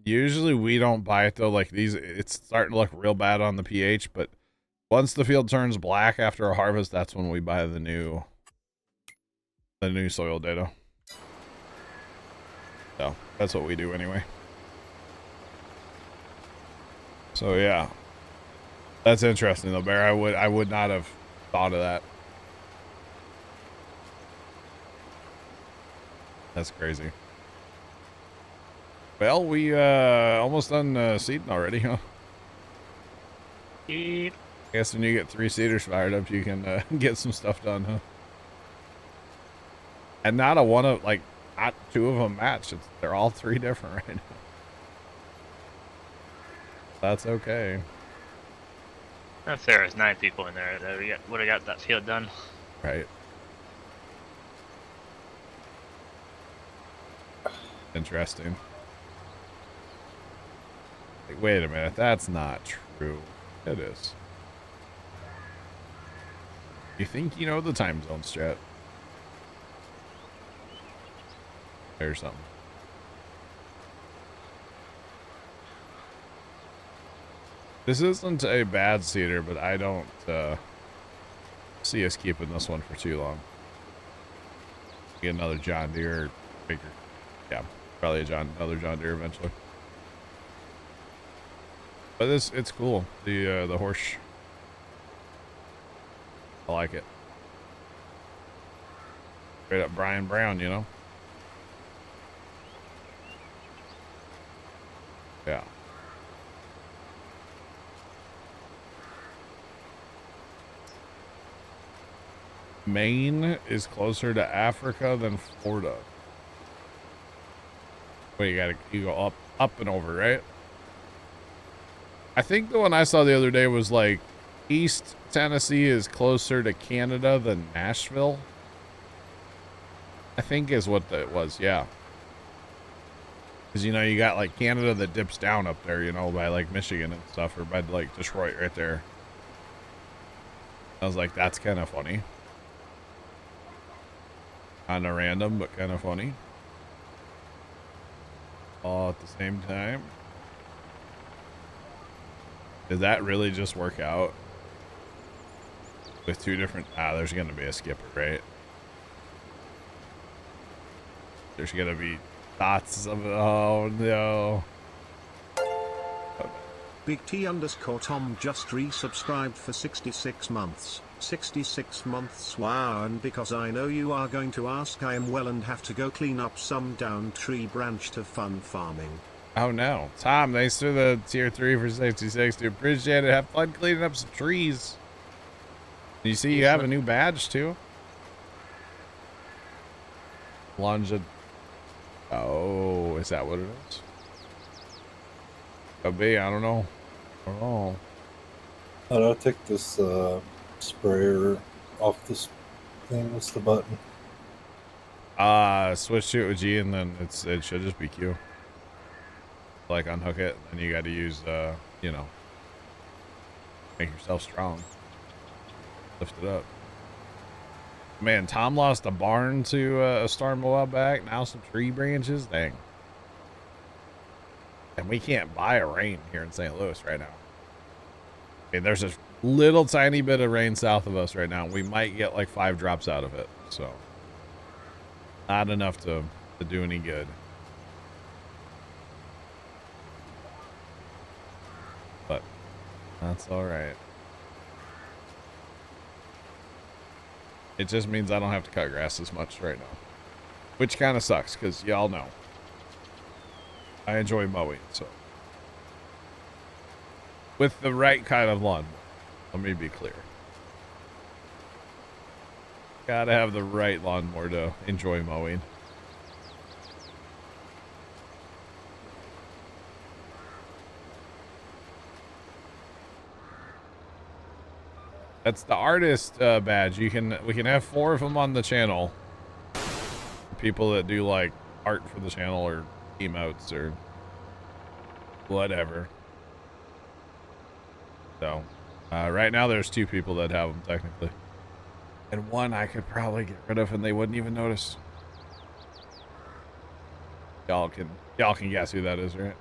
Usually we don't buy it though. Like these, it's starting to look real bad on the pH, but once the field turns black after a harvest, that's when we buy the new soil data. So that's what we do anyway. So yeah, that's interesting though, Bear. I would not have thought of that. That's crazy. Well, we almost done seeding already, huh? Yeet. I guess when you get 3 seeders fired up, you can get some stuff done, huh? And not a one of, like, not two of them match. They're all three different right now. That's okay. If there was 9 people in there, that would have got that field done. Right. Interesting. Like, wait a minute. That's not true. It is. You think you know the time zone, Strat? Or something. This isn't a bad cedar, but I don't see us keeping this one for too long. Get another John Deere, bigger. Yeah, probably another John Deere eventually. But it's cool. The horse. I like it. Straight up Brian Brown, you know? Yeah. Maine is closer to Africa than Florida. Wait, you go up and over, right? I think the one I saw the other day was like East Tennessee is closer to Canada than Nashville. I think is what it was, yeah. Because, you know, you got like Canada that dips down up there, you know, by like Michigan and stuff, or by like Detroit right there. I was like, that's kind of funny. Kind of random, but kind of funny. All at the same time. Did that really just work out? With two different... there's going to be a skipper, right? There's going to be thoughts of... Oh, no. Big T _ Tom just resubscribed for 66 months. 66 months, wow. And because I know you are going to ask, I am well and have to go clean up some downed tree branch to fun farming. Oh no. Tom, thanks for the tier 3 for 66. Do appreciate it. Have fun cleaning up some trees. You see you have a new badge too? Longe. Oh, is that what it is? Could be, I don't know. I don't know. How do I take this sprayer off this thing? What's the button? Switch to it with G and then it should just be Q. Like unhook it, and you got to use, you know, make yourself strong. Lift it up. Man, Tom lost a barn to a storm a while back. Now some tree branches. Dang. And we can't buy a rain here in St. Louis right now. I mean, there's a little tiny bit of rain south of us right now. We might get like 5 drops out of it. So, not enough to do any good. But that's all right. It just means I don't have to cut grass as much right now, which kind of sucks because y'all know I enjoy mowing. So with the right kind of lawn, let me be clear. Gotta have the right lawnmower to enjoy mowing. That's the artist badge. We can have 4 of them on the channel. People that do like art for the channel or emotes or whatever. So right now there's 2 people that have them technically, and 1 I could probably get rid of and they wouldn't even notice. Y'all can guess who that is, right?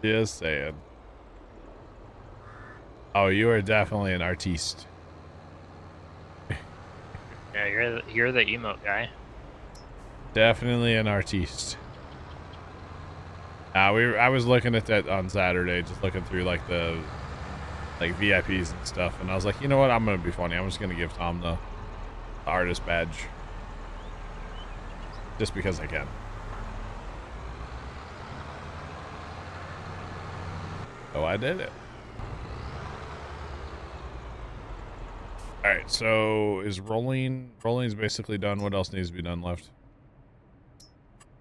Just saying. Oh, you are definitely an artiste. Yeah, you're the emote guy. Definitely an artiste. I was looking at that on Saturday, just looking through like the VIPs and stuff, and I was like, you know what? I'm gonna be funny. I'm just gonna give Tom the artist badge, just because I can. So I did it. All right, so is rolling's basically done. What else needs to be done left?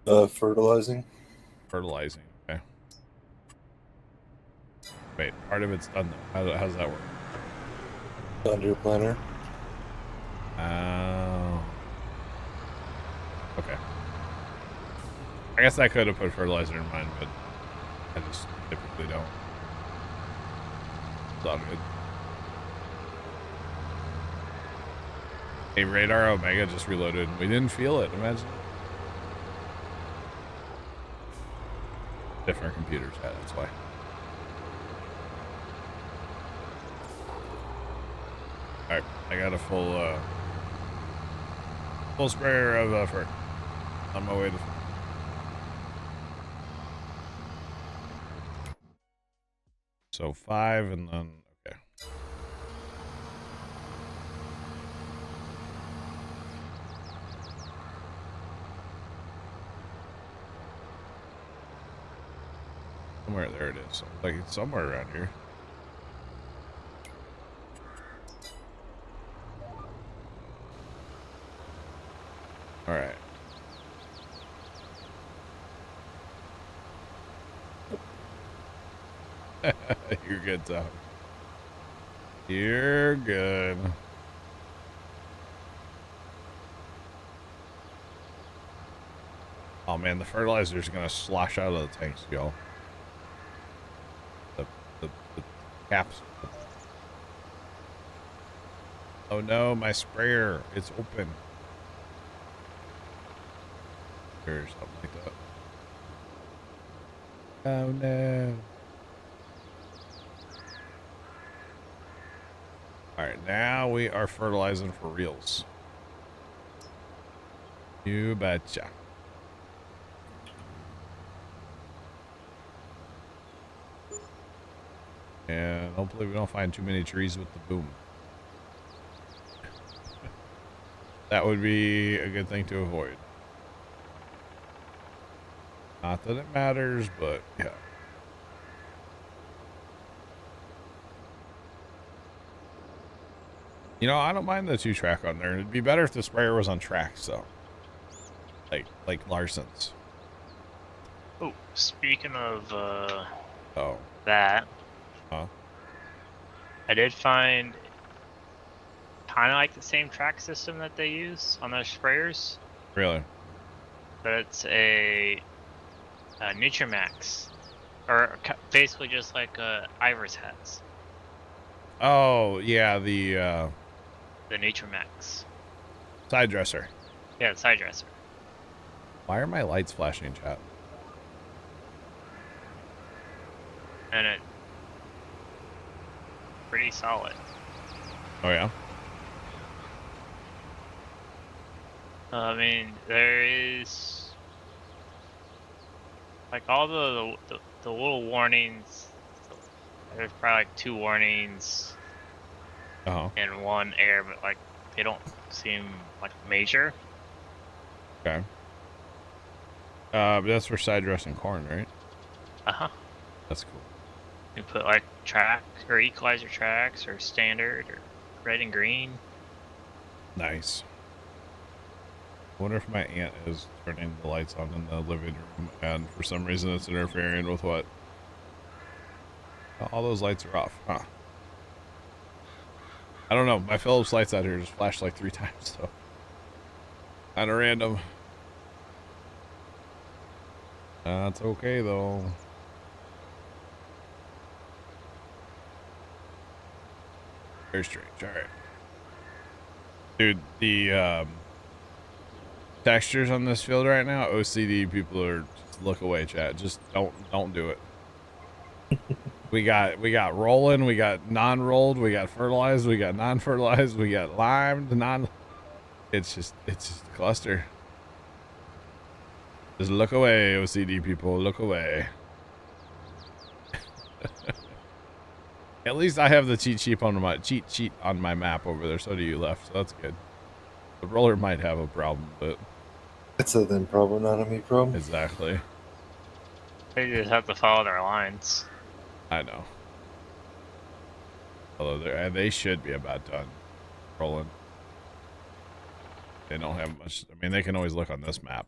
Fertilizing. Fertilizing. Okay. Wait, part of it's done though. How does that work? Under your planner. Oh. Okay. I guess I could have put fertilizer in mine, but I just typically don't. It's all good. Hey, Radar Omega just reloaded. We didn't feel it. Imagine. Different computers. Yeah, that's why. All right, I got a full sprayer of fur on my way to. So 5 and then okay. Somewhere there it is. Like it's somewhere around here. All right. You're good, Tom. You're good. Oh man, the fertilizer's gonna slosh out of the tanks, y'all. The caps. Oh no, my sprayer. It's open. Or something like that. Oh no. Alright, now we are fertilizing for reals. You betcha. And hopefully we don't find too many trees with the boom. That would be a good thing to avoid. Not that it matters, but yeah. You know, I don't mind the 2-track on there. It'd be better if the sprayer was on tracks, though. Like Larson's. Oh, speaking of Oh. that, Huh? I did find kind of like the same track system that they use on those sprayers, Really? but it's a Nutrimax, or basically just like Ivers has. Oh, yeah, the The Nutrimax. side dresser. Yeah, the side dresser. Why are my lights flashing, chat? And it pretty solid. Oh, yeah? I mean, there is like all the little warnings. There's probably like 2 warnings Uh-huh. and 1 error, but like they don't seem like major. Okay. But that's for side dressing corn, right? Uh-huh. That's cool. You put like track or equalizer tracks or standard or red and green. Nice. I wonder if my aunt is turning the lights on in the living room and for some reason it's interfering with what? All those lights are off, huh? I don't know. My Philips lights out here just flashed like 3 times, so. Kind of random. That's okay, though. Very strange. Alright. Dude, the textures on this field right now, OCD people are just look away, chat. Just don't do it. We got rolling, we got non-rolled, we got fertilized, we got non-fertilized, we got limed, it's just a cluster. Just look away, OCD people, look away. At least I have the cheat sheet on my map over there, so do you left, so that's good. The roller might have a problem, but It's a them problem, not a me problem. exactly. They just have to follow their lines. I know. Although they should be about done rolling. They don't have much. I mean, they can always look on this map,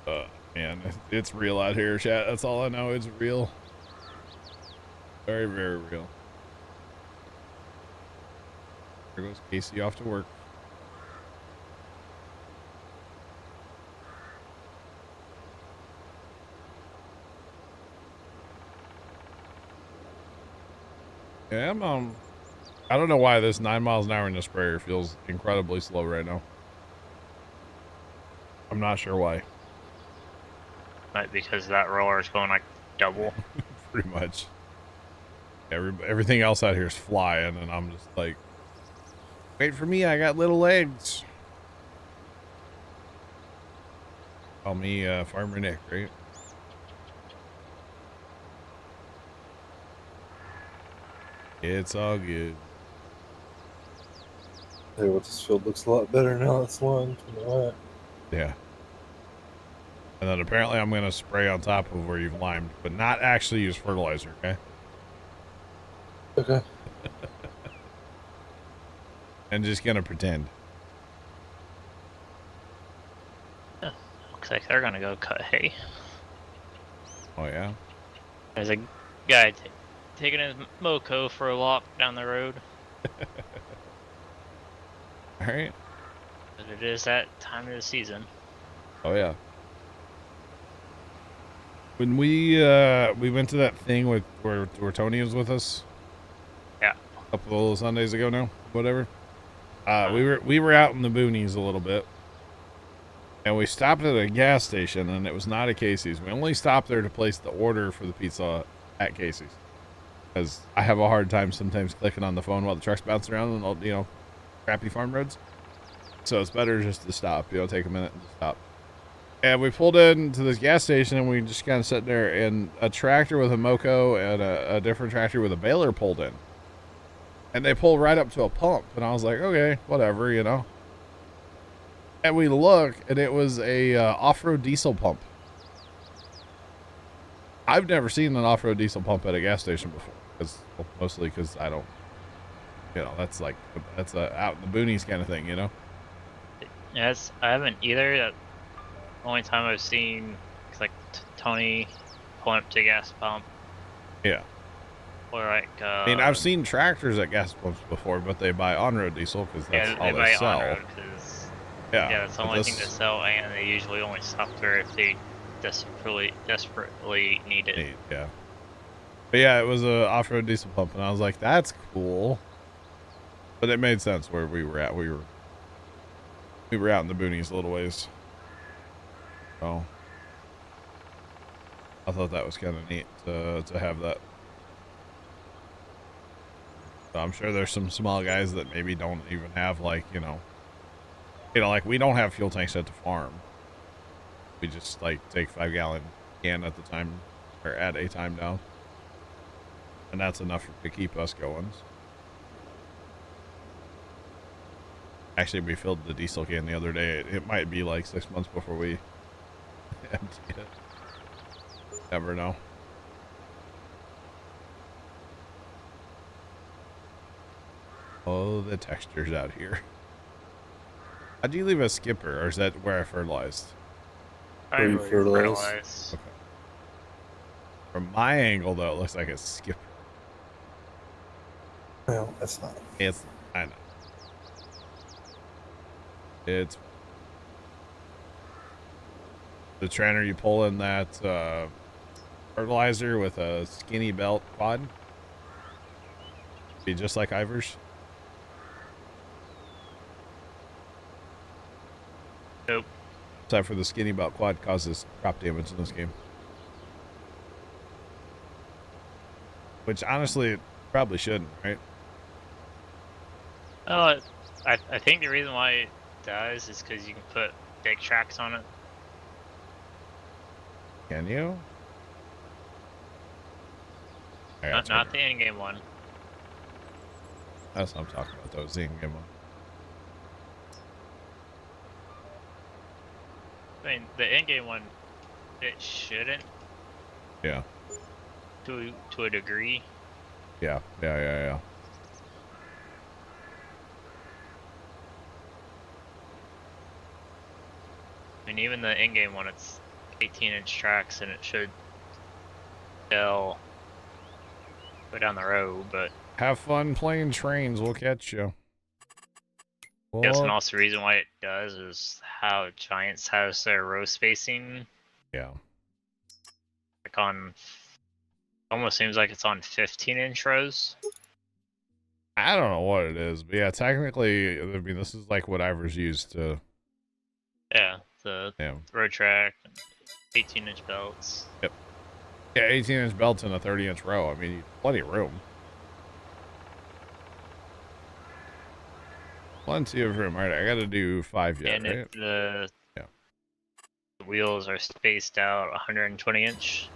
but man, it's real out here, chat. That's all I know. It's real. Very, very real. There goes Casey off to work. Yeah, I don't know why this 9 miles an hour in the sprayer feels incredibly slow right now. I'm not sure why. Might because that roller is going like double. Pretty much. Everything else out here is flying, and I'm just like, wait for me, I got little legs. Call me Farmer Nick, right? It's all good. Hey, well, this field looks a lot better now. It's lined. All right. Yeah. And then apparently I'm going to spray on top of where you've limed, but not actually use fertilizer, okay? Okay. And just going to pretend. Yeah, looks like they're gonna go cut hay. Oh, yeah? There's a guy taking his moco for a walk down the road. All right. But it is that time of the season. Oh, yeah. When we went to that thing with where Tony was with us. Yeah. A couple of Sundays ago now, whatever. We were out in the boonies a little bit. And we stopped at a gas station, and it was not a Casey's. We only stopped there to place the order for the pizza at Casey's. Because I have a hard time sometimes clicking on the phone while the truck's bouncing around on, you know, crappy farm roads. So it's better just to stop, you know, take a minute and stop. And we pulled into this gas station, and we just kind of sat there, and a tractor with a Moco and a different tractor with a baler pulled in. And they pulled right up to a pump, and I was like, okay, whatever, you know. And we look, and it was a off-road diesel pump. I've never seen an off-road diesel pump at a gas station before, mostly because I don't, you know, that's a out in the boonies kind of thing, you know. Yes, I haven't either. The only time I've seen like Tony pulling up to a gas pump. Yeah. Or like. I mean, I've seen tractors at gas pumps before, but they buy on-road diesel because that's all they sell. Yeah, that's the only thing to sell, and they usually only stop there if they desperately need it. Yeah. But yeah, it was a off-road diesel pump, and I was like, that's cool. But it made sense where we were at. We were out in the boonies a little ways. So I thought that was kind of neat to have that. So I'm sure there's some small guys that maybe don't even have, like, you know, like we don't have fuel tanks at the farm. We just like take 5-gallon can at the time, or at a time down, and that's enough to keep us going. Actually, we filled the diesel can the other day. It might be like 6 months before we empty it. Never know. Oh, the textures out here. How'd you leave a skipper, or is that where I fertilized? I really fertilized. Okay. From my angle, though, it looks like a skipper. Well, that's not. I know. It's the trainer you pull in that fertilizer with a skinny belt quad. Be just like Ivor's. Nope. Except for the skinny belt quad causes crop damage in this game. Which honestly it probably shouldn't, right? I think the reason why it does is because you can put big tracks on it. Can you? Not the in-game one. That's what I'm talking about, though. The in-game one. I mean, the in-game one, it shouldn't. Yeah. to a degree. Yeah. I mean, even the in-game one, it's 18-inch tracks, and it should still go down the road, but Have fun playing trains. We'll catch you. I guess and also the reason why it does is how Giants has their row spacing. Yeah. Like on, almost seems like it's on 15-inch rows. I don't know what it is, but yeah, technically, I mean, this is like what Ivers used to. Yeah, the road track, 18-inch belts. Yep. Yeah, 18-inch belts in a 30-inch row. I mean, plenty of room. Plenty of room. All right, I got to do 5 yet, And right? if the wheels are spaced out 120-inch,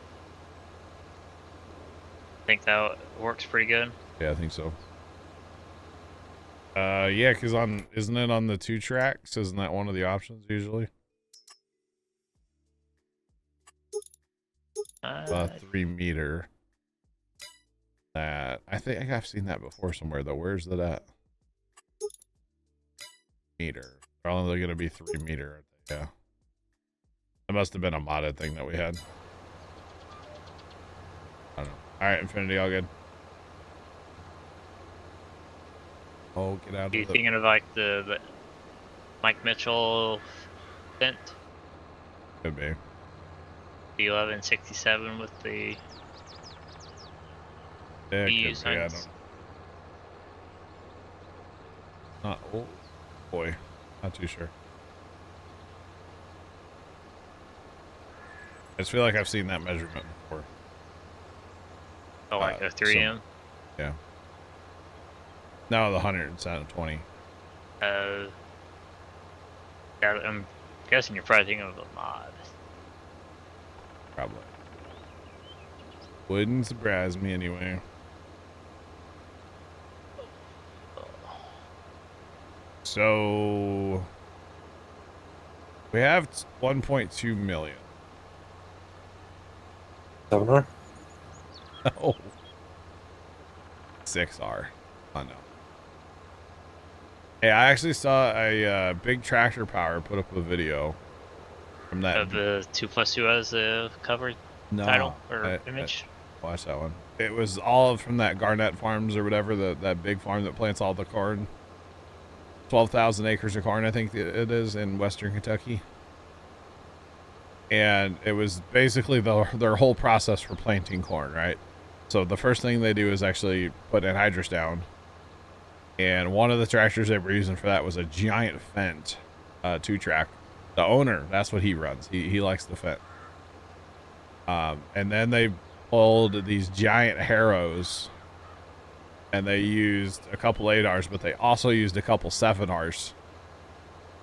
I think that works pretty good. Yeah, I think so. Yeah, because isn't it on the 2 tracks? Isn't that one of the options usually? 3 meter. That I think I've seen that before somewhere though. Where's that at? Meter. They're only going to be 3 meter, aren't they? Yeah. That must have been a modded thing that we had. I don't know. All right, Infinity, all good. Oh, get out of You the... thinking of like the Mike Mitchell vent? Could be. The 1167 with the Yeah, EU could be. I signs. don't... Not... Oh, boy. Not too sure. I just feel like I've seen that measurement before. Oh, like a 3M? Yeah. No, the 120. Yeah, I'm guessing you're probably thinking of a mod. Probably. Wouldn't surprise me anyway. So we have 1.2 million. 7R? Oh. 6R. Oh no. Hey, I actually saw a Big Tractor Power put up a video from that. Of the 2+2 as a cover title or image? Watch that one. It was all from that Garnett Farms or whatever, that big farm that plants all the corn. 12,000 acres of corn, I think it is, in western Kentucky. And it was basically their whole process for planting corn, right? So the first thing they do is actually put anhydrous down. And one of the tractors they were using for that was a giant Fendt 2-track. The owner, that's what he runs. He likes the Fendt. And then they pulled these giant harrows, and they used a couple 8Rs, but they also used a couple 7Rs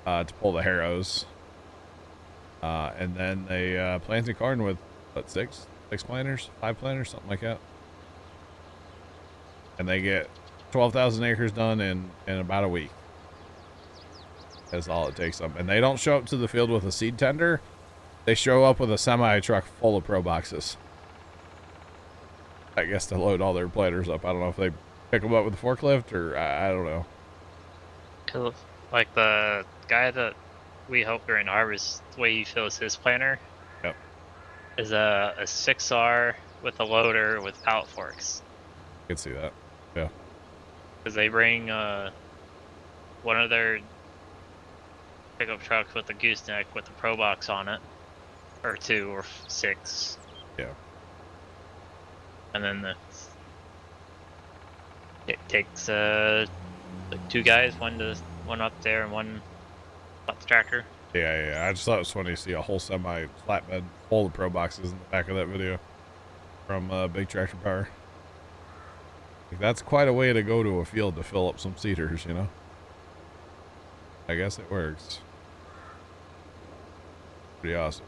to pull the harrows. And then they planted corn with, what, 6 planters? 5 planters? Something like that. And they get 12,000 acres done in about a week. That's all it takes them. And they don't show up to the field with a seed tender. They show up with a semi-truck full of pro boxes. I guess to load all their planters up. I don't know if they pick them up with a forklift or I don't know. Cause like the guy that we helped during harvest, the way he fills his planter is a 6R with a loader with pallet forks. I can see that. Yeah. Because they bring one of their pickup trucks with a gooseneck with a pro box on it, or 2 or 6. Yeah. And then it takes like 2 guys, one up there and one up the tractor. Yeah. I just thought it was funny to see a whole semi flatbed full of pro boxes in the back of that video from Big Tractor Power. Like, that's quite a way to go to a field to fill up some cedars, you know? I guess it works. Pretty awesome.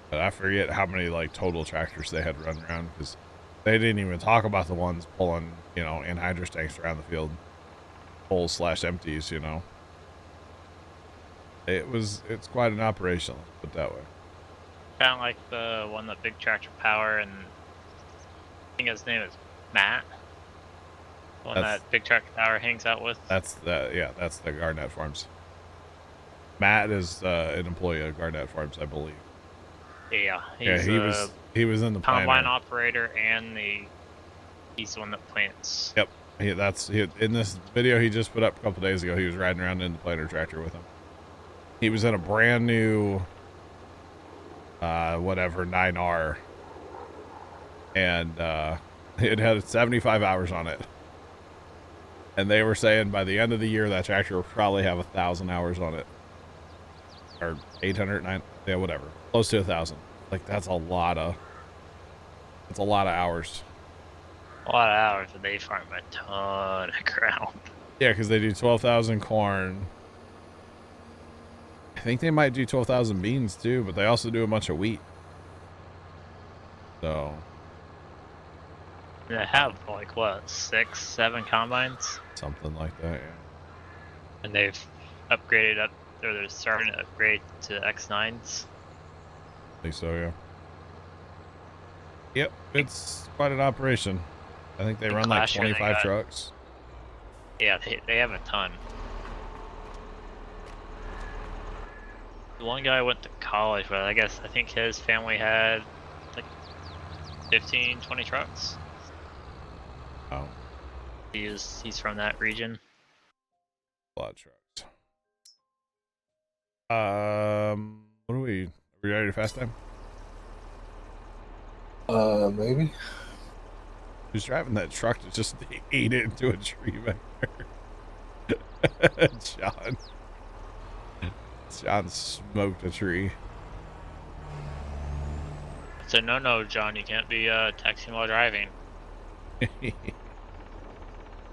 But I forget how many, like, total tractors they had run around, because they didn't even talk about the ones pulling, you know, anhydrous tanks around the field. Full/empties, you know? It's quite an operation, let's put it that way. Kind of like the one that Big Tractor Power and I think his name is Matt. The one That's- that Big Tractor Power hangs out with. That's the Garnett Farms. Matt is an employee of Garnett Farms, I believe. Yeah, Yeah, he's he was in the combine planter. operator and he's the one that plants. Yep. In this video he just put up a couple days ago, he was riding around in the planter tractor with him. He was in a brand new whatever 9R, and it had 75 hours on it. And they were saying by the end of the year that tractor will probably have 1,000 hours on it, or 800, yeah, whatever, close to 1,000. Like that's a lot of hours. A lot of hours, but they farm a ton of ground. Yeah, because they do 12,000 corn. I think they might do 12,000 beans too, but they also do a bunch of wheat. So They have like what, 6, 7 combines, something like that. Yeah. and they've upgraded up, or they're starting to upgrade to X9s. I think so. Yeah. Yep, it's quite an operation. I think they And run like last year they 25 got- trucks. Yeah, they have a ton. The one guy went to college, but I think his family had like 15, 20 trucks. Oh, He's from that region. a lot of trucks. What are we ready to fast time? Maybe. Who's driving that truck to just ate it into a tree back there? John. John smoked a tree. It's a no, John. You can't be texting while driving.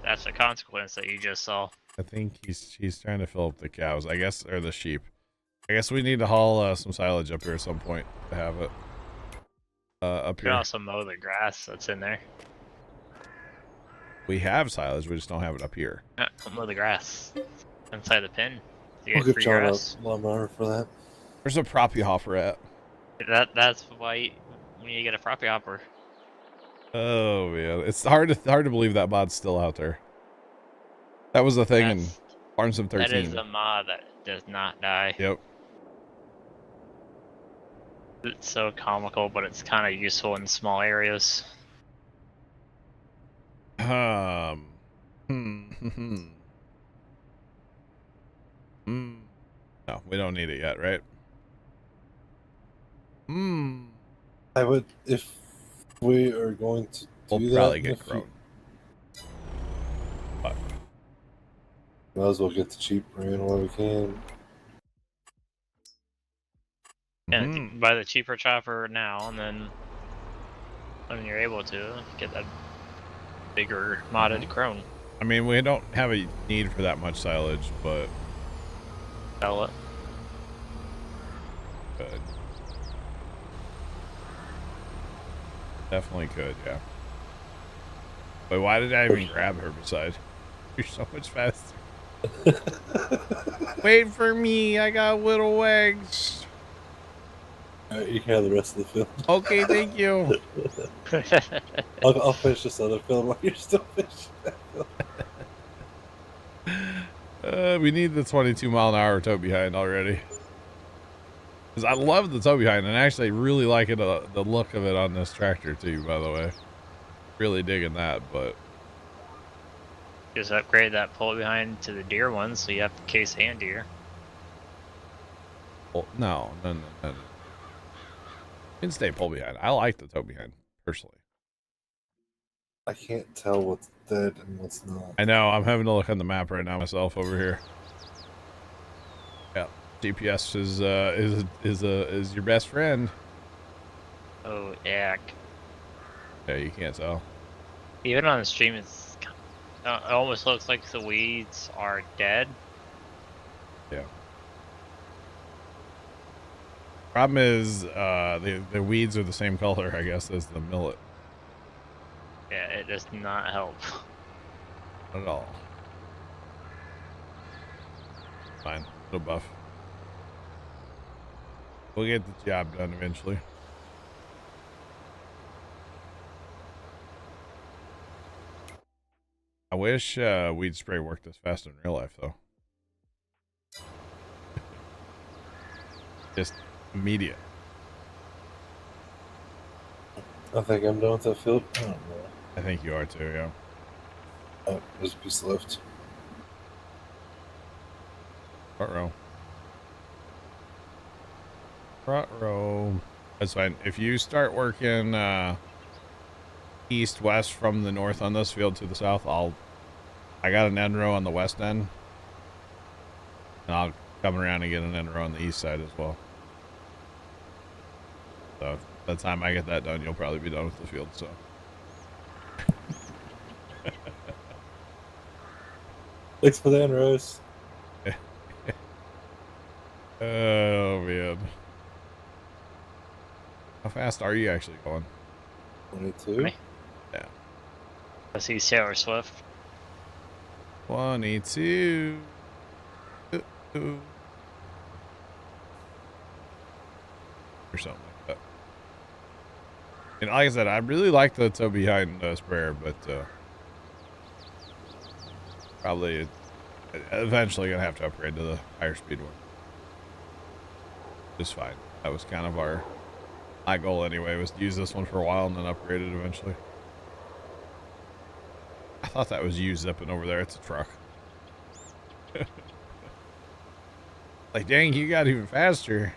That's the consequence that you just saw. I think he's trying to fill up the cows, I guess, or the sheep. I guess we need to haul some silage up here at some point to have it up You can here. also mow the grass that's in there. We have silage, we just don't have it up here. Mow the grass inside the pen. You We'll get give free John grass. a lawnmower for that. Where's a proppy hopper at? That's why when you get a property hopper. Oh man, it's hard to believe that mod's still out there. That was the thing in Farm Sim 13. That is a mod that does not die. Yep. It's so comical, but it's kind of useful in small areas. Hmm. No, we don't need it yet, right? I would, if we are going to do We'll that, probably in get the fu- grown. But might as well get the cheap brand while we can. And buy the cheaper chopper now, and then when you're able to get that bigger modded crone. I mean, we don't have a need for that much silage, but Sell it. could. Definitely could, yeah. Wait, why did I even grab herbicide? You're so much faster. Wait for me, I got little legs. Alright, you can have the rest of the film. Okay, thank you. I'll finish this other film while you're still finishing that film. We need the 22-mile-an-hour tow behind already. Because I love the tow behind, and actually I really like it, the look of it on this tractor too, by the way. Really digging that, but Just upgrade that pull behind to the deer one, so you have case and deer. well, no. You can stay pull behind. I like the tow behind, personally. I can't tell what's dead and what's not. I know, I'm having to look on the map right now myself over here. Yeah, GPS is your best friend. Oh, yeah. Yeah, you can't tell. Even on the stream, it almost looks like the weeds are dead. Yeah. Problem is, the weeds are the same color, I guess, as the millet. Yeah, it does not help. Not at all. Fine, little buff. We'll get the job done eventually. I wish weed spray worked as fast in real life, though. Just immediate. I think I'm done with that field. I don't know. I think you are too, yeah. Oh, there's a piece left. Front row. Front row. That's fine. If you start working east west from the north on this field to the south, I got an end row on the west end, and I'll come around and get an end row on the east side as well. So by the time I get that done, you'll probably be done with the field. So Thanks for the inroads. oh man, how fast are you actually going? 22. Me? Yeah, I see Taylor Swift. 22. Or something like that. And like I said, I really like the tow behind sprayer, but probably eventually gonna have to upgrade to the higher speed one. Just fine. That was kind of my goal anyway, was to use this one for a while and then upgrade it eventually. I thought that was you zipping over there. It's a truck. Like, dang, you got even faster.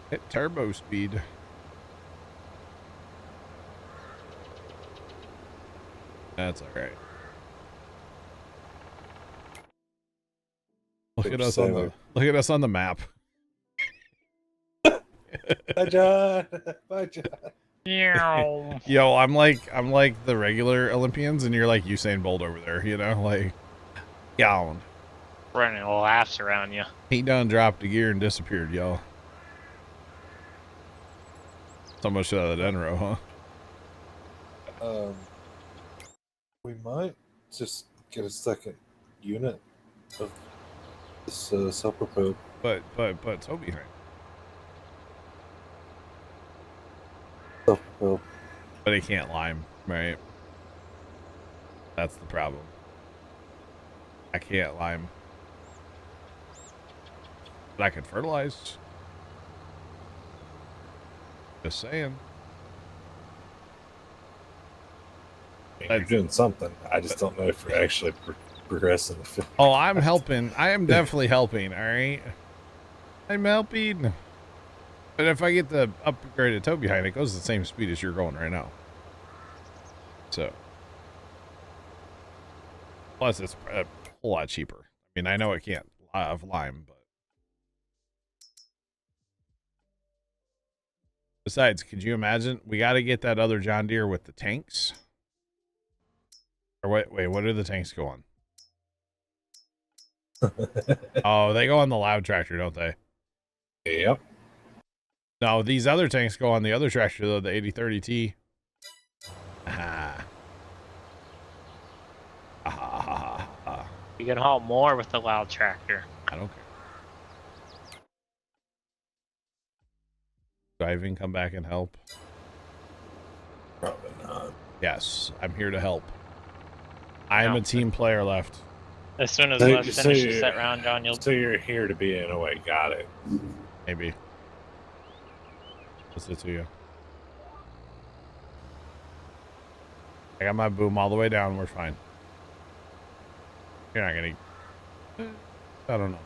Hit turbo speed. That's all right. Look at us on the map. Bye, John. Bye, John. Yeah. Yo, I'm like the regular Olympians, and you're like Usain Bolt over there. You know, like, down. Running laps around you. He done dropped a gear and disappeared, y'all. So much out of that end row, huh? We might just get a second unit of this supper probe. But tow behind. Supper probe. But he can't lime, right? That's the problem. I can't lime. But I can fertilize. Just saying. You're doing something. I just don't know if you're actually progressing the field. Oh, I'm helping. I am definitely helping, all right? I'm helping. But if I get the upgraded tow behind, it goes the same speed as you're going right now. So. Plus, it's a whole lot cheaper. I mean, I know it can't have lime, but. Besides, could you imagine? We got to get that other John Deere with the tanks. Or wait, what do the tanks go on? Oh, they go on the loud tractor, don't they? Yep. No, these other tanks go on the other tractor, though, the 8030T. Ah. You can haul more with the loud tractor. I don't care. Driving, come back and help. Probably not. Yes, I'm here to help. I am a team player left. As soon as So- Les so finishes you're- that round, John, you'll So you're here to be in a way. Got it. Maybe. What's it to you? I got my boom all the way down. We're fine. You're not gonna. I don't know.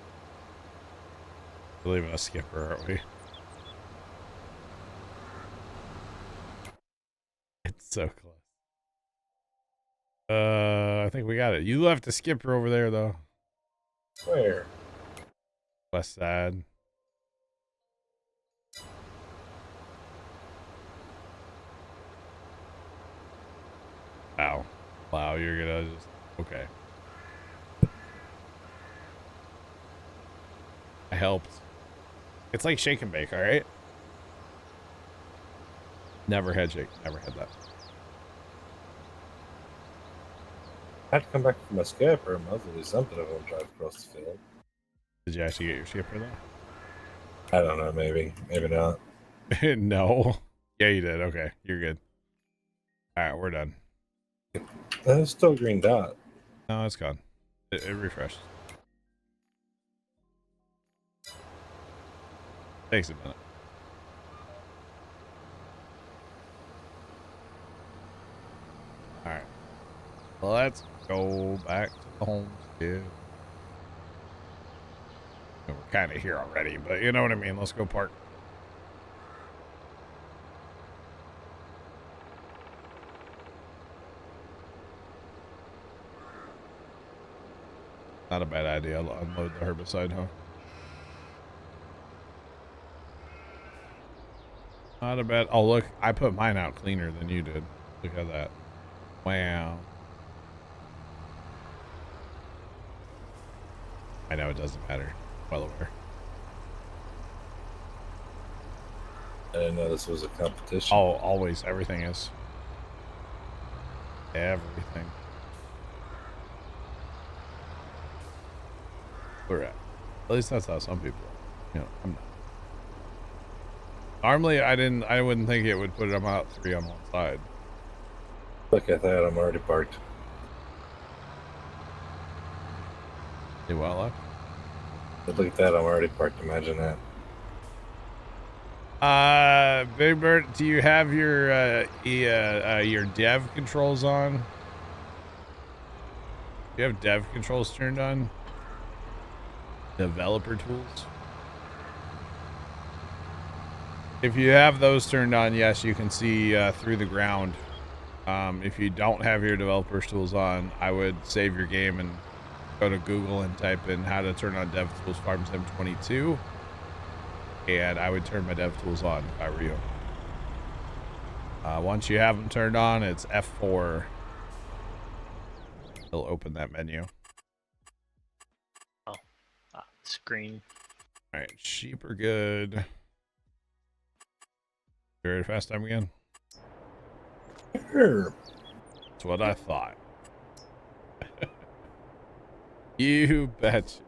We're leaving a skipper, aren't we? It's so close. I think we got it. You left a skipper over there, though. Where? West side. Wow. Wow, you're gonna just... Okay. I helped. It's like shake and bake, alright? Never had that. I had to come back from my skipper. I must do something. I won't drive across the field. Did you actually get your skipper, though? I don't know, maybe not. No. Yeah, you did. Okay, you're good. All right, we're done. It's still a green dot. No, it's gone. It refreshed. Takes a minute. All right. Let's go back to the homestead. We're kind of here already, but you know what I mean. Let's go park. Not a bad idea. I'll unload the herbicide, huh? Not a bad. Oh, look. I put mine out cleaner than you did. Look at that. Wow. I know it doesn't matter. Well aware. I didn't know this was a competition. Oh, always. Everything is. Everything. We're at. At least that's how some people are. You know, I'm not. Normally, I wouldn't think it would put them out 3 on one side. Look at that, I'm already parked. Do well left. But look at that, I'm already parked. Imagine that. Big Bird, do you have your dev controls on? Do you have dev controls turned on? Developer tools? If you have those turned on, yes, you can see through the ground. If you don't have your developer tools on, I would save your game and go to Google and type in how to turn on DevTools Farm Sim 22. And I would turn my DevTools on if I were you. Once you have them turned on, it's F4. It'll open that menu. Screen. All right, sheep are good. You ready to fast time again? Sure. That's what I thought. You betcha.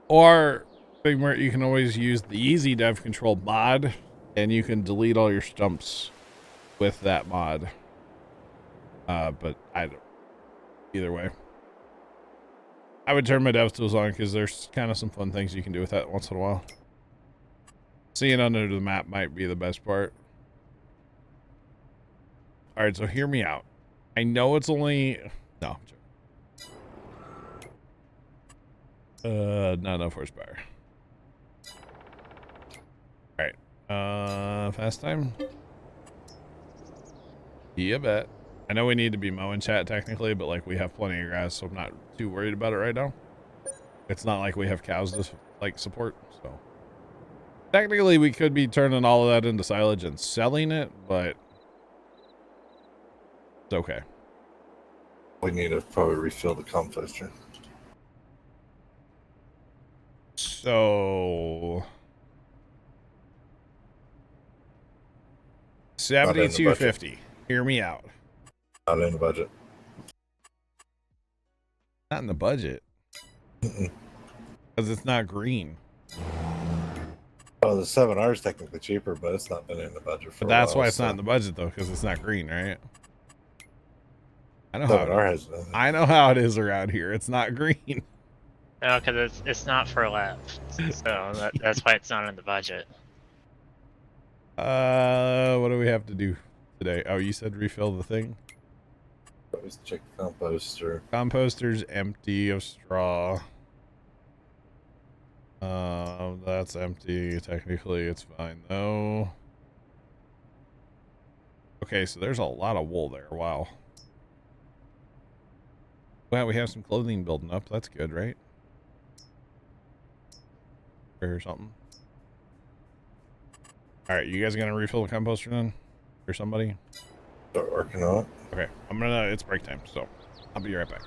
Or where you can always use the easy dev control mod, and you can delete all your stumps with that mod. But I don't. Either way, I would turn my dev tools on because there's kind of some fun things you can do with that once in a while. Seeing under the map might be the best part. All right, so hear me out. I know it's only no. Not enough horsepower. All right, fast time. Yeah, bet. I know we need to be mowing chat technically, but like we have plenty of grass, so I'm not too worried about it right now. It's not like we have cows to like support, so technically we could be turning all of that into silage and selling it, but it's okay. We need to probably refill the composter. So Not in the budget. $72.50. Hear me out. Not in the budget. Not in the budget. Because it's not green. Oh, the 7R is technically cheaper, but it's not been in the budget for But that's a while, why it's not in the budget though, because it's not green, right? I know 7R has I know how it is around here. It's not green. No, because it's not for left, so that's why it's not in the budget. What do we have to do today? Oh, you said refill the thing? Always check the composter. Composter's empty of straw. That's empty. Technically, it's fine though. Okay, so there's a lot of wool there. Wow. Well, we have some clothing building up. That's good, right? Or something. All right, you guys gonna refill the composter then, or somebody? Start working on it. Okay, it's break time, so I'll be right back.